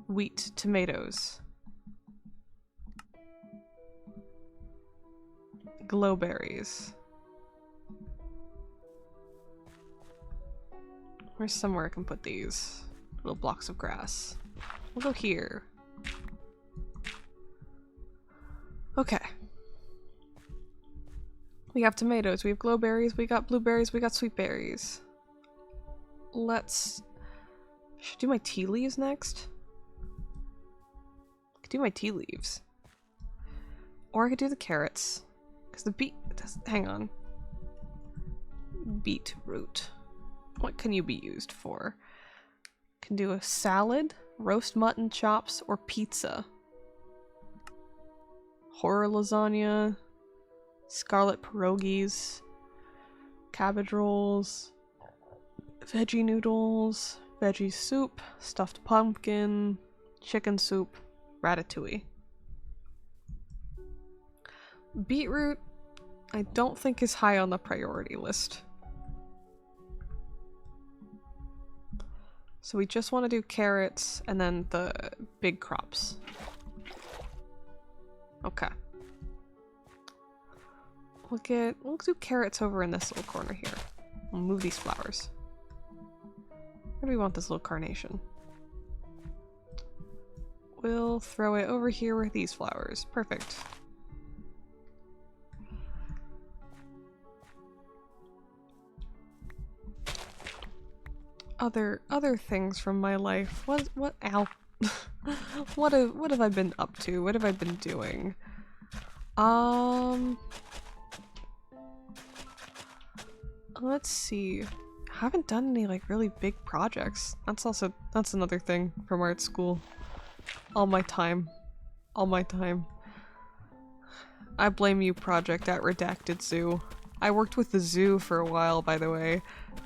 S1: wheat, tomatoes, glowberries. Where's somewhere I can put these little blocks of grass? We'll go here. Okay. We have tomatoes, we have glowberries, we got blueberries, we got sweet berries. Let's... Should I do my tea leaves next? I could do my tea leaves. Or I could do the carrots. Because the hang on. Beetroot. What can you be used for? Can do a salad, roast mutton chops, or pizza. Horror lasagna, scarlet pierogies, cabbage rolls, veggie noodles, veggie soup, stuffed pumpkin, chicken soup, ratatouille. Beetroot, I don't think is high on the priority list. So we just want to do carrots and then the big crops. Okay. We'll do carrots over in this little corner here. We'll move these flowers. Where do we want this little carnation? We'll throw it over here with these flowers. Perfect. Other things from my life. What have I been up to? What have I been doing? Let's see. I haven't done any like really big projects. That's another thing from art school. All my time. I blame you, Project at Redacted Zoo. I worked with the zoo for a while, by the way.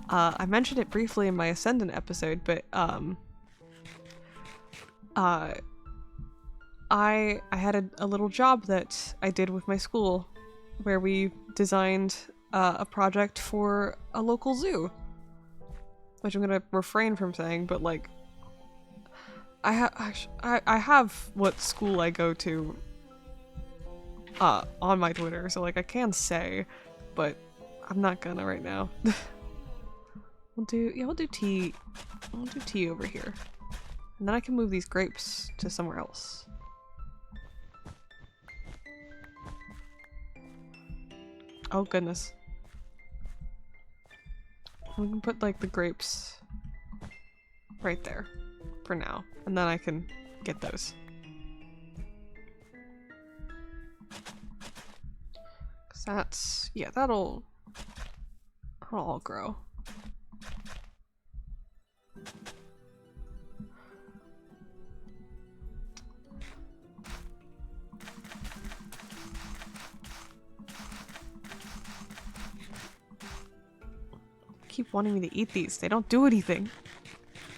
S1: I mentioned it briefly in my Ascendant episode, but I had a little job that I did with my school where we designed a project for a local zoo. Which I'm gonna refrain from saying, but like I have what school I go to on my Twitter, so like I can say, but I'm not gonna right now. we'll do tea. We'll do tea over here. And then I can move these grapes to somewhere else. Oh goodness. We can put like the grapes right there for now, and then I can get those. 'Cause that's, yeah, that'll all grow. Keep wanting me to eat these. They don't do anything.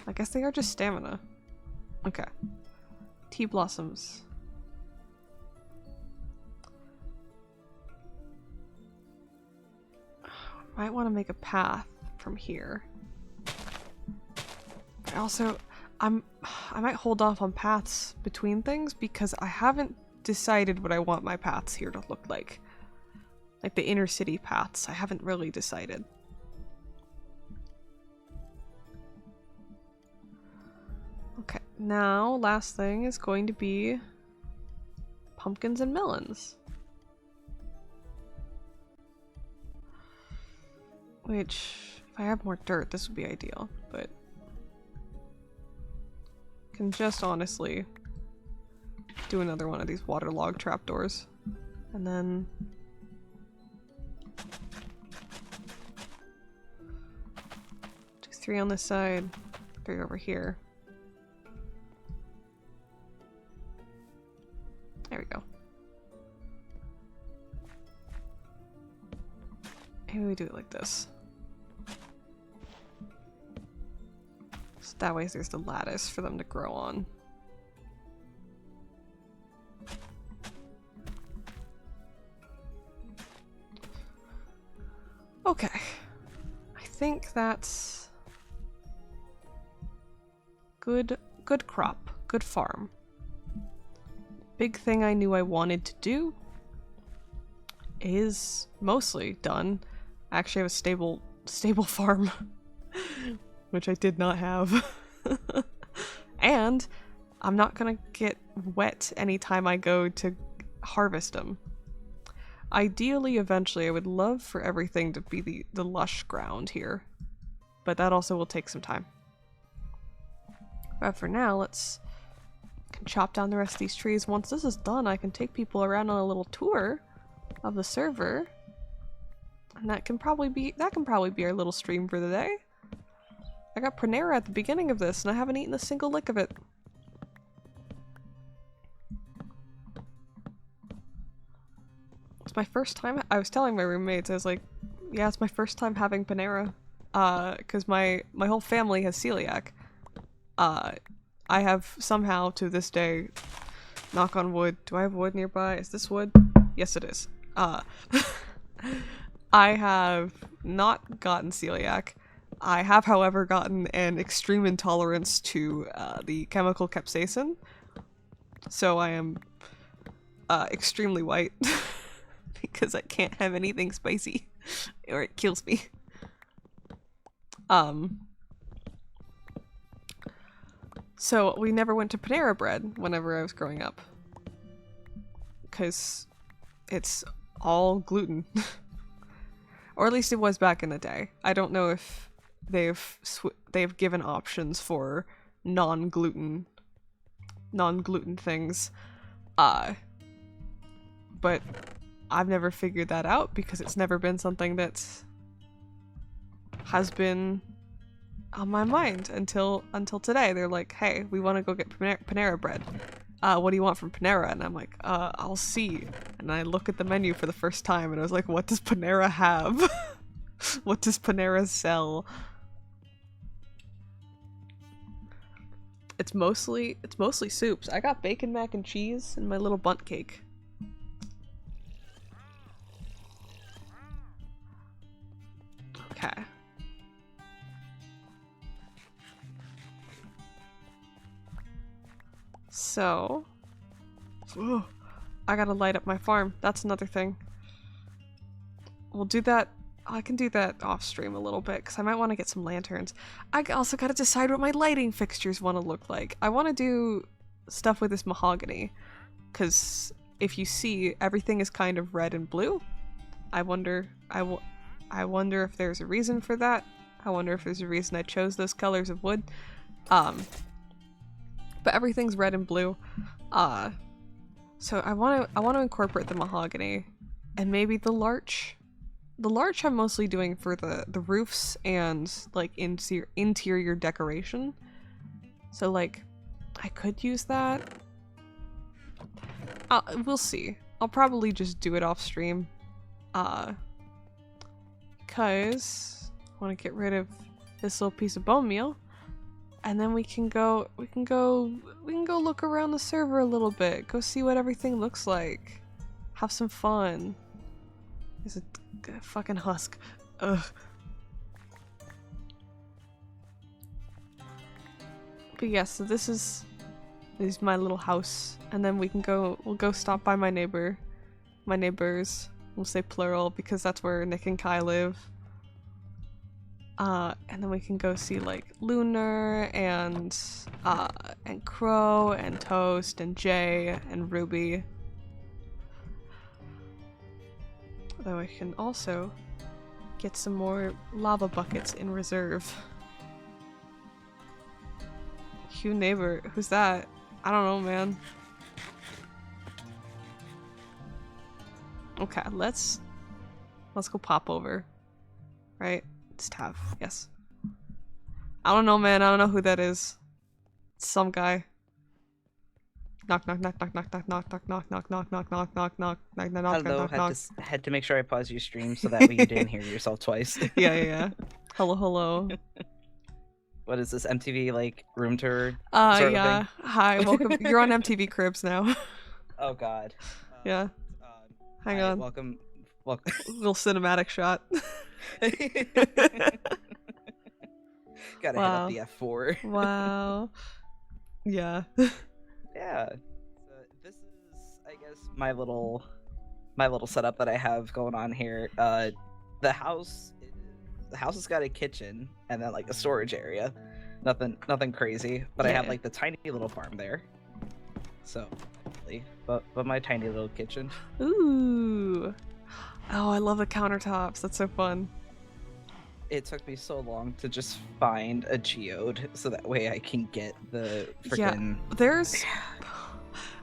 S1: I guess they are just stamina. Okay. Tea blossoms. Might want to make a path from here. But also, I might hold off on paths between things because I haven't decided what I want my paths here to look like. Like the inner city paths, I haven't really decided. Okay, now last thing is going to be pumpkins and melons. Which, if I have more dirt, this would be ideal, but can just honestly do another one of these waterlogged trapdoors. And then do 3 on this side, 3 over here. There we go. Maybe we do it like this. So that way there's the lattice for them to grow on. Okay. I think that's Good crop. Good farm. Big thing I knew I wanted to do is mostly done. I actually have a stable farm, which I did not have. And I'm not gonna get wet anytime I go to harvest them. Ideally, eventually, I would love for everything to be the lush ground here, but that also will take some time. But for now, can chop down the rest of these trees. Once this is done, I can take people around on a little tour of the server, and that can probably be our little stream for the day. I got Panera at the beginning of this, and I haven't eaten a single lick of it. It's my first time. I was telling my roommates, I was like, yeah, it's my first time having Panera. Because my whole family has celiac. I have somehow to this day, knock on wood. Do I have wood nearby? Is this wood? Yes, it is. I have not gotten celiac. I have, however, gotten an extreme intolerance to the chemical capsaicin. So I am extremely white because I can't have anything spicy or it kills me. So we never went to Panera Bread whenever I was growing up. Because it's all gluten. Or at least it was back in the day. I don't know if they've given options for non-gluten things. But I've never figured that out because it's never been something that has been on my mind until today. They're like, hey, we want to go get Panera Bread. What do you want from Panera? And I'm like, I'll see. And I look at the menu for the first time and I was like, what does Panera have? What does Panera sell? It's mostly soups. I got bacon mac and cheese and my little bunt cake. Okay. So, I gotta light up my farm. That's another thing. We'll do that. I can do that off stream a little bit because I might want to get some lanterns. I also gotta decide what my lighting fixtures want to look like. I want to do stuff with this mahogany because if you see, everything is kind of red and blue. I wonder if there's a reason for that. I wonder if there's a reason I chose those colors of wood. But everything's red and blue. So I want to incorporate the mahogany and maybe the larch. The larch I'm mostly doing for the roofs and like interior decoration. So like I could use that. We'll see. I'll probably just do it off stream. Because I want to get rid of this little piece of bone meal. And then we can go look around the server a little bit. Go see what everything looks like. Have some fun. There's a fucking husk. Ugh. But yeah, so this is my little house. And then we'll go stop by my neighbors. We'll say plural because that's where Nick and Kai live. And then we can go see like Lunar and Crow and Toast and Jay and Ruby. Though I can also get some more lava buckets in reserve. Hugh neighbor, who's that? I don't know, man. Okay, let's go pop over. Right? It's Tav, yes. I don't know, man. I don't know who that is. It's some guy. Knock knock knock knock knock knock knock knock knock knock knock knock knock knock knock knock knock
S2: Hello,
S1: knock.
S2: had to make sure I paused your stream so that way you didn't hear yourself twice.
S1: Yeah. Hello, hello.
S2: What is this, MTV like room tour?
S1: Yeah. Hi, welcome. You're on MTV Cribs now.
S2: Oh God.
S1: Yeah. Hang on.
S2: Welcome.
S1: Little cinematic shot.
S2: Gotta hit up
S1: Wow.
S2: the F4.
S1: Wow. Yeah.
S2: Yeah. So this is, I guess, my little setup that I have going on here. The house has got a kitchen and then like a storage area. Nothing crazy, but I have
S1: Yeah.
S2: like the tiny little farm there. So, but my tiny little kitchen.
S1: Ooh. Oh, I love the countertops. That's so fun.
S2: It took me so long to just find a geode so that way I can get the freaking.
S1: Yeah, there's.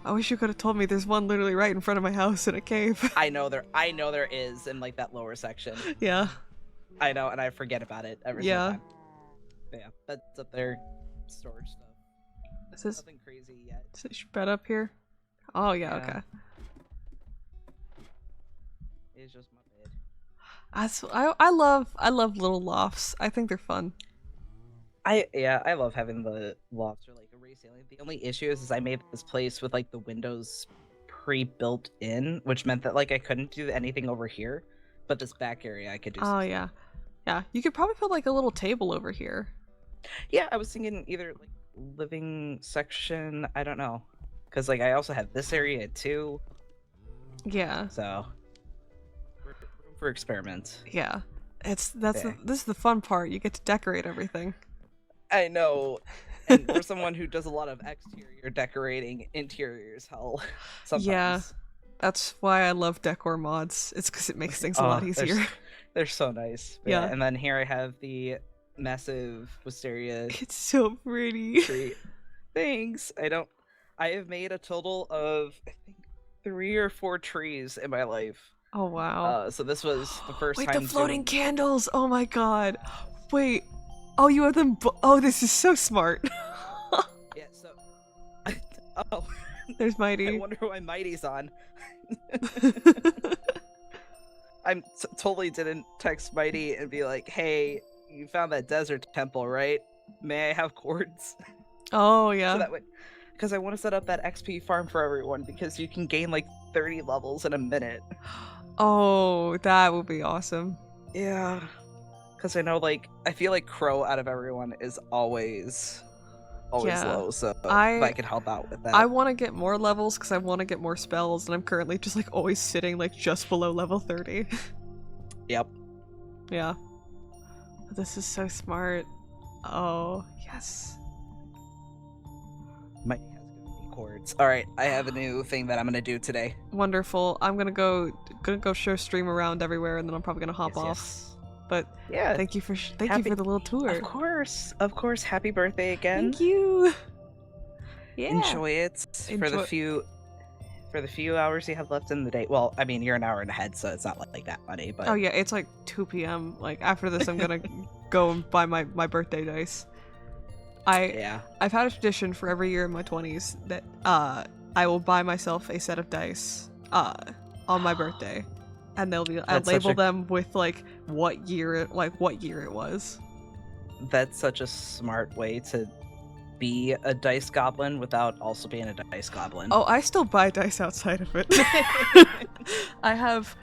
S1: I wish you could have told me. There's one literally right in front of my house in a cave.
S2: I know there is in like that lower section.
S1: Yeah.
S2: I know, and I forget about it every single
S1: Yeah.
S2: time. But yeah, that's up there. Storage stuff.
S1: Is this
S2: Nothing crazy yet.
S1: is it bed up here? Oh yeah.
S2: Yeah.
S1: Okay.
S2: It's just my bed.
S1: I love little lofts. I think they're fun.
S2: I love having the lofts or like a raised ceiling. The only issue is I made this place with like the windows pre-built in, which meant that like I couldn't do anything over here, but this back area I could do.
S1: Oh yeah. Yeah, you could probably put like a little table over here.
S2: Yeah, I was thinking either like living section. I don't know, because like I also have this area too.
S1: Yeah.
S2: So room for experiments.
S1: Yeah. This is the fun part. You get to decorate everything.
S2: I know. And for someone who does a lot of exterior decorating, interiors hell. Sometimes.
S1: Yeah. That's why I love decor mods. It's because it makes things a lot easier.
S2: They're so nice. But
S1: Yeah.
S2: And then here I have the massive wisteria
S1: It's so pretty.
S2: tree. Thanks. I have made a total of I think 3 or 4 trees in my life.
S1: Oh wow.
S2: So this was the first
S1: Wait,
S2: time.
S1: the floating candles. Oh my god. Wait. Oh, you have them. Oh, this is so smart.
S2: Yeah. So. Oh.
S1: There's Mighty.
S2: I wonder why Mighty's on. I totally didn't text Mighty and be like, "Hey, you found that desert temple, right? May I have cords?"
S1: Oh yeah.
S2: So that way, because I want to set up that XP farm for everyone because you can gain like 30 levels in a minute.
S1: Oh, that would be awesome.
S2: Yeah, because I know like I feel like Crow out of everyone is always
S1: Yeah.
S2: low, so if
S1: I
S2: I could help out with that.
S1: I want to get more levels because I want to get more spells, and I'm currently just like always sitting like just below level 30.
S2: Yep.
S1: Yeah. This is so smart. Oh, yes.
S2: Mighty has given me cords. All right, I have a new thing that I'm gonna do today.
S1: Wonderful. I'm gonna go show stream around everywhere, and then I'm probably gonna hop off.
S2: Yes.
S1: But
S2: Yeah.
S1: thank you for the little tour.
S2: Of course. Happy birthday again.
S1: Thank you. Yeah.
S2: Enjoy it for the few hours you have left in the day. Well, I mean, you're an hour and ahead, so it's not like that funny. But
S1: Oh yeah, it's like 2 p.m. Like after this, I'm gonna go and buy my birthday dice. I've had a tradition for every year in my 20s that I will buy myself a set of dice on my birthday, and I'll label them with like what year it was.
S2: That's such a smart way to be a dice goblin without also being a dice goblin.
S1: Oh, I still buy dice outside of it. I have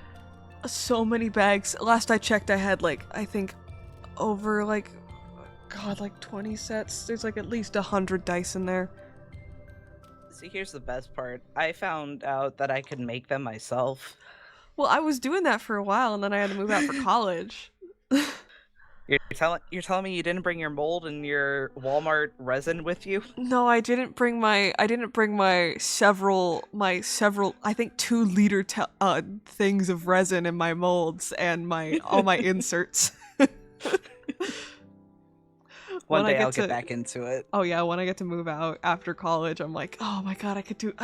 S1: so many bags. Last I checked, I had like I think over like 20 sets. There's like at least 100 dice in there.
S2: See, here's the best part. I found out that I could make them myself.
S1: Well, I was doing that for a while, and then I had to move out for college.
S2: You're telling me you didn't bring your mold and your Walmart resin with you?
S1: No, I didn't bring my several I think 2-liter things of resin in my molds and all my inserts.
S2: One day I'll get back into it.
S1: Oh yeah, when I get to move out after college, I'm like, oh my god, I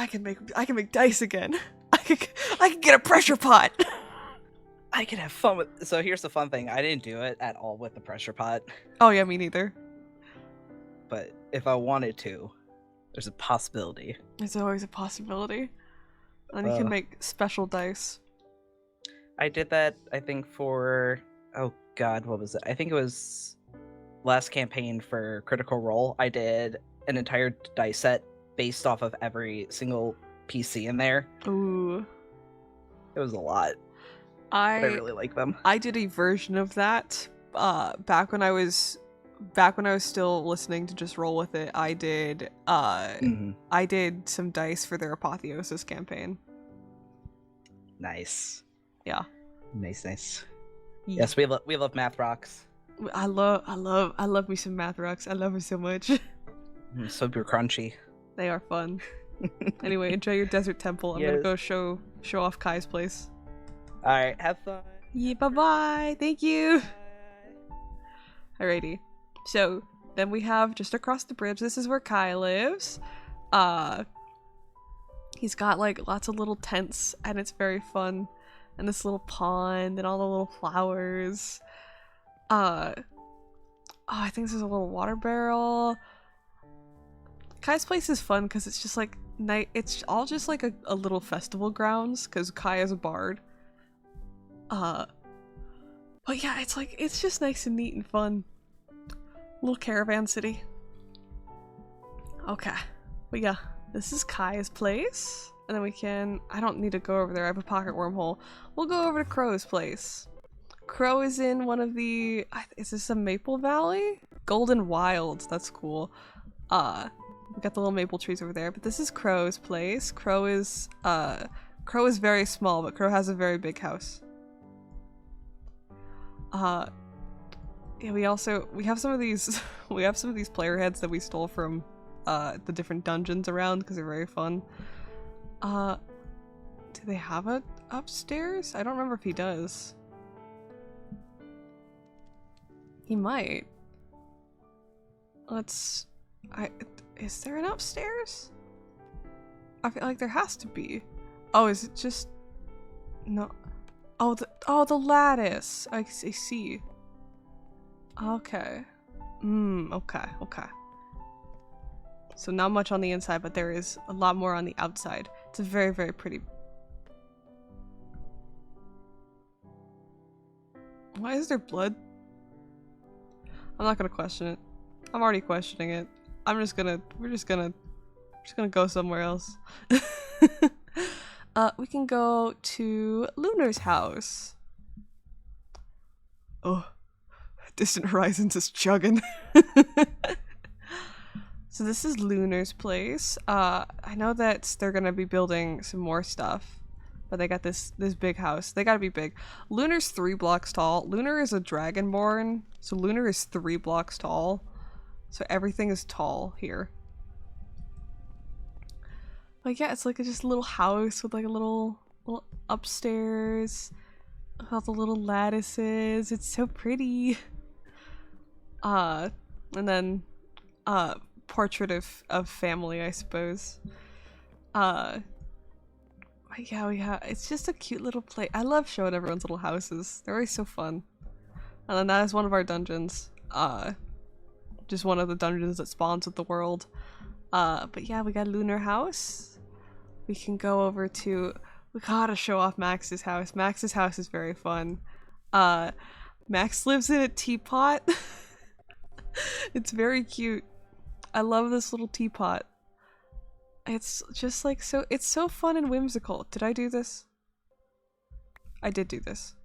S1: can make dice again. I can get a pressure pot.
S2: I can have fun with. So here's the fun thing: I didn't do it at all with the pressure pot.
S1: Oh yeah, me neither.
S2: But if I wanted to, there's a possibility.
S1: There's always a possibility. And you can make special dice.
S2: I did that. I think for what was it? I think it was last campaign for Critical Role. I did an entire dice set based off of every single PC in there.
S1: Ooh,
S2: it was a lot. I really like them.
S1: I did a version of that back when I was back when I was still listening to Just Roll With It, I did some dice for their Apotheosis campaign.
S2: Nice.
S1: Yeah.
S2: Nice. Yes, we love math rocks.
S1: I love me some math rocks. I love it so much.
S2: Super crunchy.
S1: They are fun. Anyway, enjoy your desert temple. I'm gonna go show off Kai's place.
S2: Alright, have fun.
S1: Yeah, bye-bye. Thank you. Alrighty. So, then we have just across the bridge, this is where Kai lives. He's got like lots of little tents and it's very fun. And this little pond and all the little flowers. I think there's a little water barrel. Kai's place is fun because it's just like night. It's all just like a little festival grounds because Kai is a bard. But yeah, it's just nice and neat and fun. Little caravan city. Okay, but yeah, this is Kai's place, and then we can. I don't need to go over there. I have a pocket wormhole. We'll go over to Crow's place. Crow is in one of the. Is this a Maple Valley? Golden Wilds. That's cool. We got the little maple trees over there, but this is Crow's place. Crow is very small, but Crow has a very big house. Yeah, we have some of these player heads that we stole from the different dungeons around because they're very fun. Do they have it upstairs? I don't remember if he does. He might. Is there an upstairs? I feel like there has to be. Oh, is it just no? Oh, the lattice. I see. Okay. Okay. So not much on the inside, but there is a lot more on the outside. It's a very, very pretty. Why is there blood? I'm not gonna question it. I'm already questioning it. We're just gonna go somewhere else. We can go to Lunar's house. Oh, Distant Horizons is chugging. So this is Lunar's place. I know that they're gonna be building some more stuff, but they got this big house. They gotta be big. Lunar's 3 blocks tall. Lunar is a dragonborn, so Lunar is 3 blocks tall. So everything is tall here. Like, yeah, it's like just a little house with like a little upstairs with all the little lattices. It's so pretty. And then portrait of family, I suppose. Yeah, it's just a cute little place. I love showing everyone's little houses. They're always so fun. And then that is one of our dungeons. Just one of the dungeons that spawns with the world. But yeah, we got a Lunar house. We can go over to. We gotta show off Max's house. Max's house is very fun. Max lives in a teapot. It's very cute. I love this little teapot. It's just like so. It's so fun and whimsical. Did I do this? I did do this.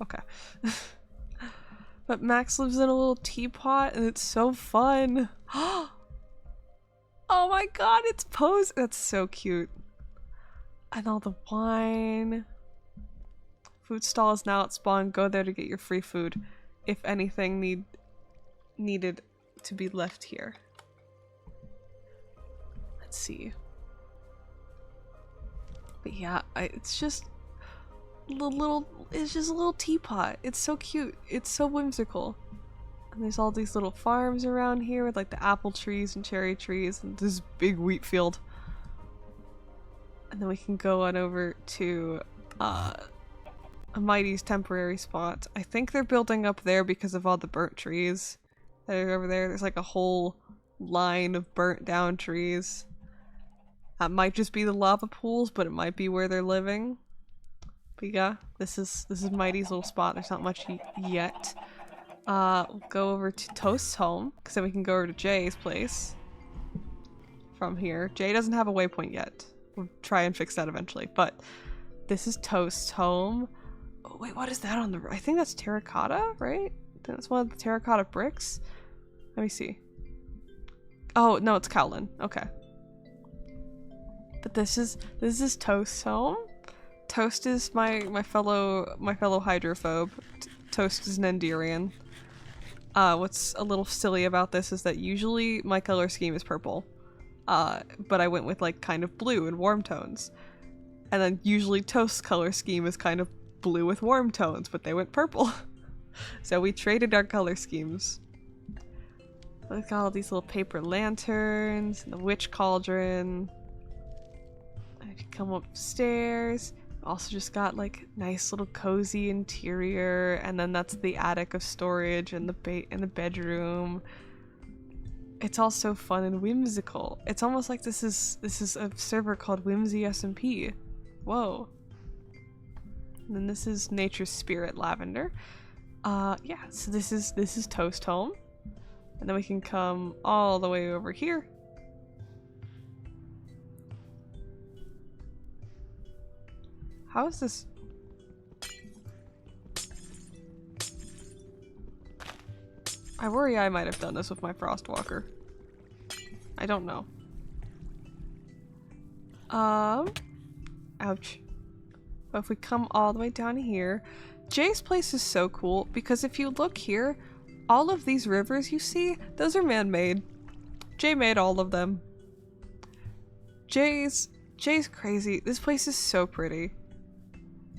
S1: Okay. But Max lives in a little teapot and it's so fun. Oh my god, it's Pose. That's so cute. And all the wine. Food stall is now at spawn. Go there to get your free food. If anything needed to be left here. Let's see. But yeah, it's just it's just a little teapot. It's so cute. It's so whimsical. And there's all these little farms around here with like the apple trees and cherry trees and this big wheat field. And then we can go on over to a Mighty's temporary spot. I think they're building up there because of all the burnt trees that are over there. There's like a whole line of burnt down trees. That might just be the lava pools, but it might be where they're living. But yeah, this is Mighty's little spot. There's not much yet. We'll go over to Toast's home, because then we can go over to Jay's place from here. Jay doesn't have a waypoint yet. We'll try and fix that eventually, but This is Toast's home. Oh, wait, what is that on the... I think that's terracotta, right? I think that's one of the terracotta bricks. Let me see. Oh, no, it's Cowlin. Okay. But this is Toast's home. Toast is my fellow hydrophobe. Toast is an Enderian. What's a little silly about this is that usually my color scheme is purple. But I went with like kind of blue and warm tones. And then usually Toast's color scheme is kind of blue with warm tones, but they went purple. So we traded our color schemes. Look at all these little paper lanterns and the witch cauldron. And if you come upstairs, also just got like nice little cozy interior, and then that's the attic of storage and the bedroom. It's all so fun and whimsical. It's almost like this is a server called Whimsy SMP. Whoa. And then this is Nature's Spirit Lavender. Yeah, so this is Toast home. And then we can come all the way over here. How is this? I worry I might have done this with my Frostwalker. I don't know. Ouch. But if we come all the way down here, Jay's place is so cool because if you look here, all of these rivers you see, those are man-made. Jay made all of them. Jay's crazy. This place is so pretty.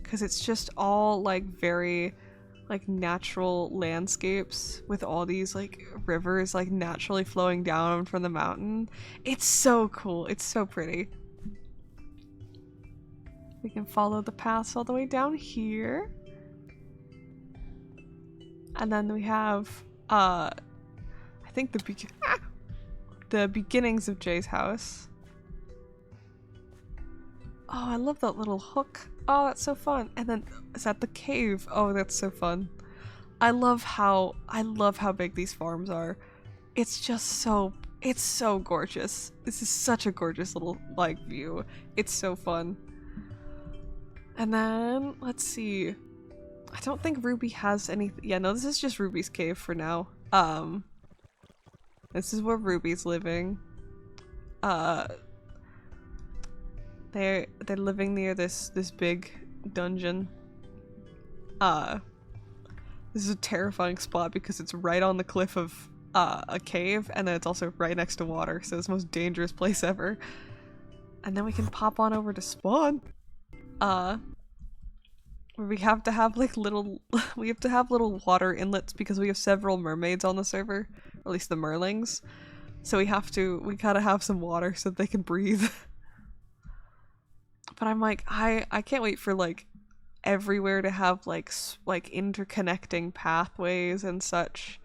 S1: Because it's just all like very like natural landscapes with all these like rivers like naturally flowing down from the mountain. It's so cool. It's so pretty. We can follow the paths all the way down here. And then we have I think the beginnings of Jay's house. Oh, I love that little hook. Oh, that's so fun. And then is that the cave? Oh, that's so fun. I love how big these farms are. It's so gorgeous. This is such a gorgeous little like view. It's so fun. And then let's see. I don't think Ruby has anything. Yeah, no, this is just Ruby's cave for now. This is where Ruby's living. They're living near this big dungeon. This is a terrifying spot because it's right on the cliff of a cave, and then it's also right next to water, so it's the most dangerous place ever. And then we can pop on over to spawn. We have to have like little water inlets because we have several mermaids on the server, or at least the merlings. So we gotta have some water so that they can breathe. But I'm like, I can't wait for like everywhere to have like interconnecting pathways and such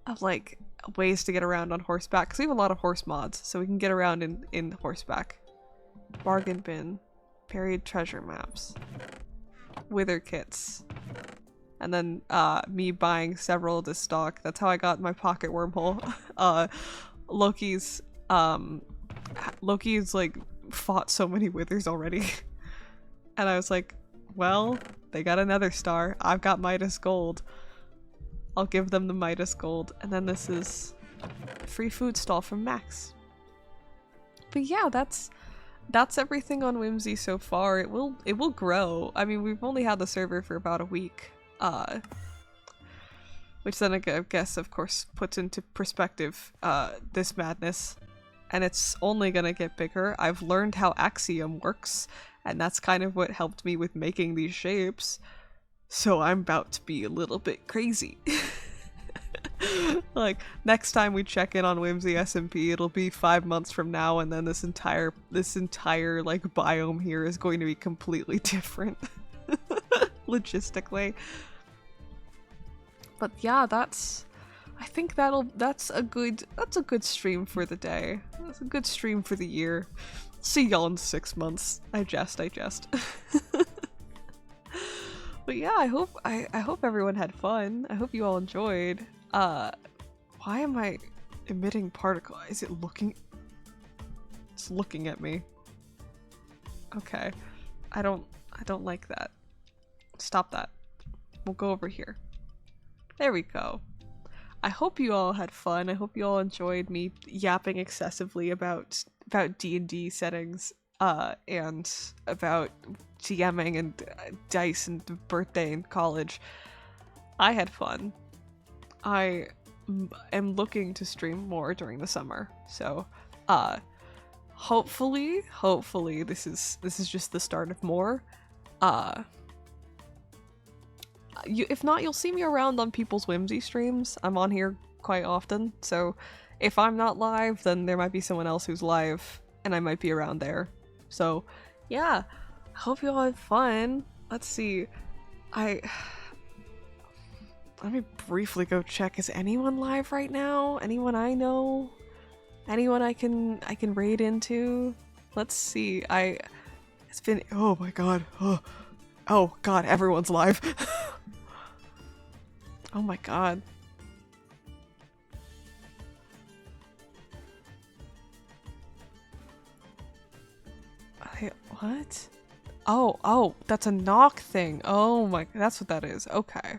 S1: of like ways to get around on horseback, because we have a lot of horse mods, so we can get around in horseback. Bargain bin, buried treasure maps, wither kits, and then me buying several of this stock. That's how I got my pocket wormhole. Loki's like fought so many withers already. And I was like, well, they got another star. I've got Midas Gold. I'll give them the Midas Gold. And then this is a free food stall from Max. But yeah, that's everything on Whimsy so far. It will grow. I mean, we've only had the server for about a week. Which then I guess of course puts into perspective this madness. And it's only gonna get bigger. I've learned how Axiom works, and that's kind of what helped me with making these shapes. So I'm about to be a little bit crazy. Like, next time we check in on Whimsy SMP, it'll be 5 months from now, and then this entire like biome here is going to be completely different. Logistically. But yeah, I think that's a good stream for the day. That's a good stream for the year. See y'all in 6 months. I jest. But yeah, I hope everyone had fun. I hope you all enjoyed. Why am I emitting particle? Is it looking? It's looking at me. Okay. I don't I don't like that. Stop that. We'll go over here. There we go. I hope you all had fun. I hope you all enjoyed me yapping excessively about D&D settings, and about GMing and dice and birthday and college. I had fun. I am looking to stream more during the summer, so hopefully this is just the start of more. If not, you'll see me around on people's Whimsy streams. I'm on here quite often, so if I'm not live, then there might be someone else who's live, and I might be around there. So, yeah, I hope you all had fun. Let's see. Let me briefly go check. Is anyone live right now? Anyone I know? Anyone I can raid into? Let's see. It's been, oh my god. Oh god, everyone's live. Oh my god. What? Oh, that's a knock thing. Oh my, that's what that is. Okay.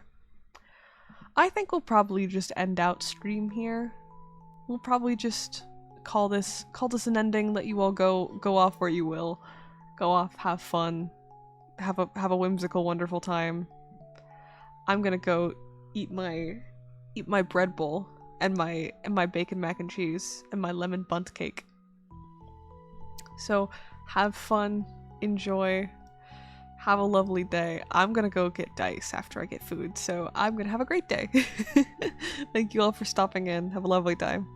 S1: I think we'll probably just end out stream here. We'll probably just call this an ending, let you all go off where you will. Go off, have fun. Have a whimsical, wonderful time. I'm gonna go eat my bread bowl and my bacon mac and cheese and my lemon bundt cake. So have fun, enjoy, have a lovely day. I'm gonna go get dice after I get food, so I'm gonna have a great day. Thank you all for stopping in. Have a lovely time.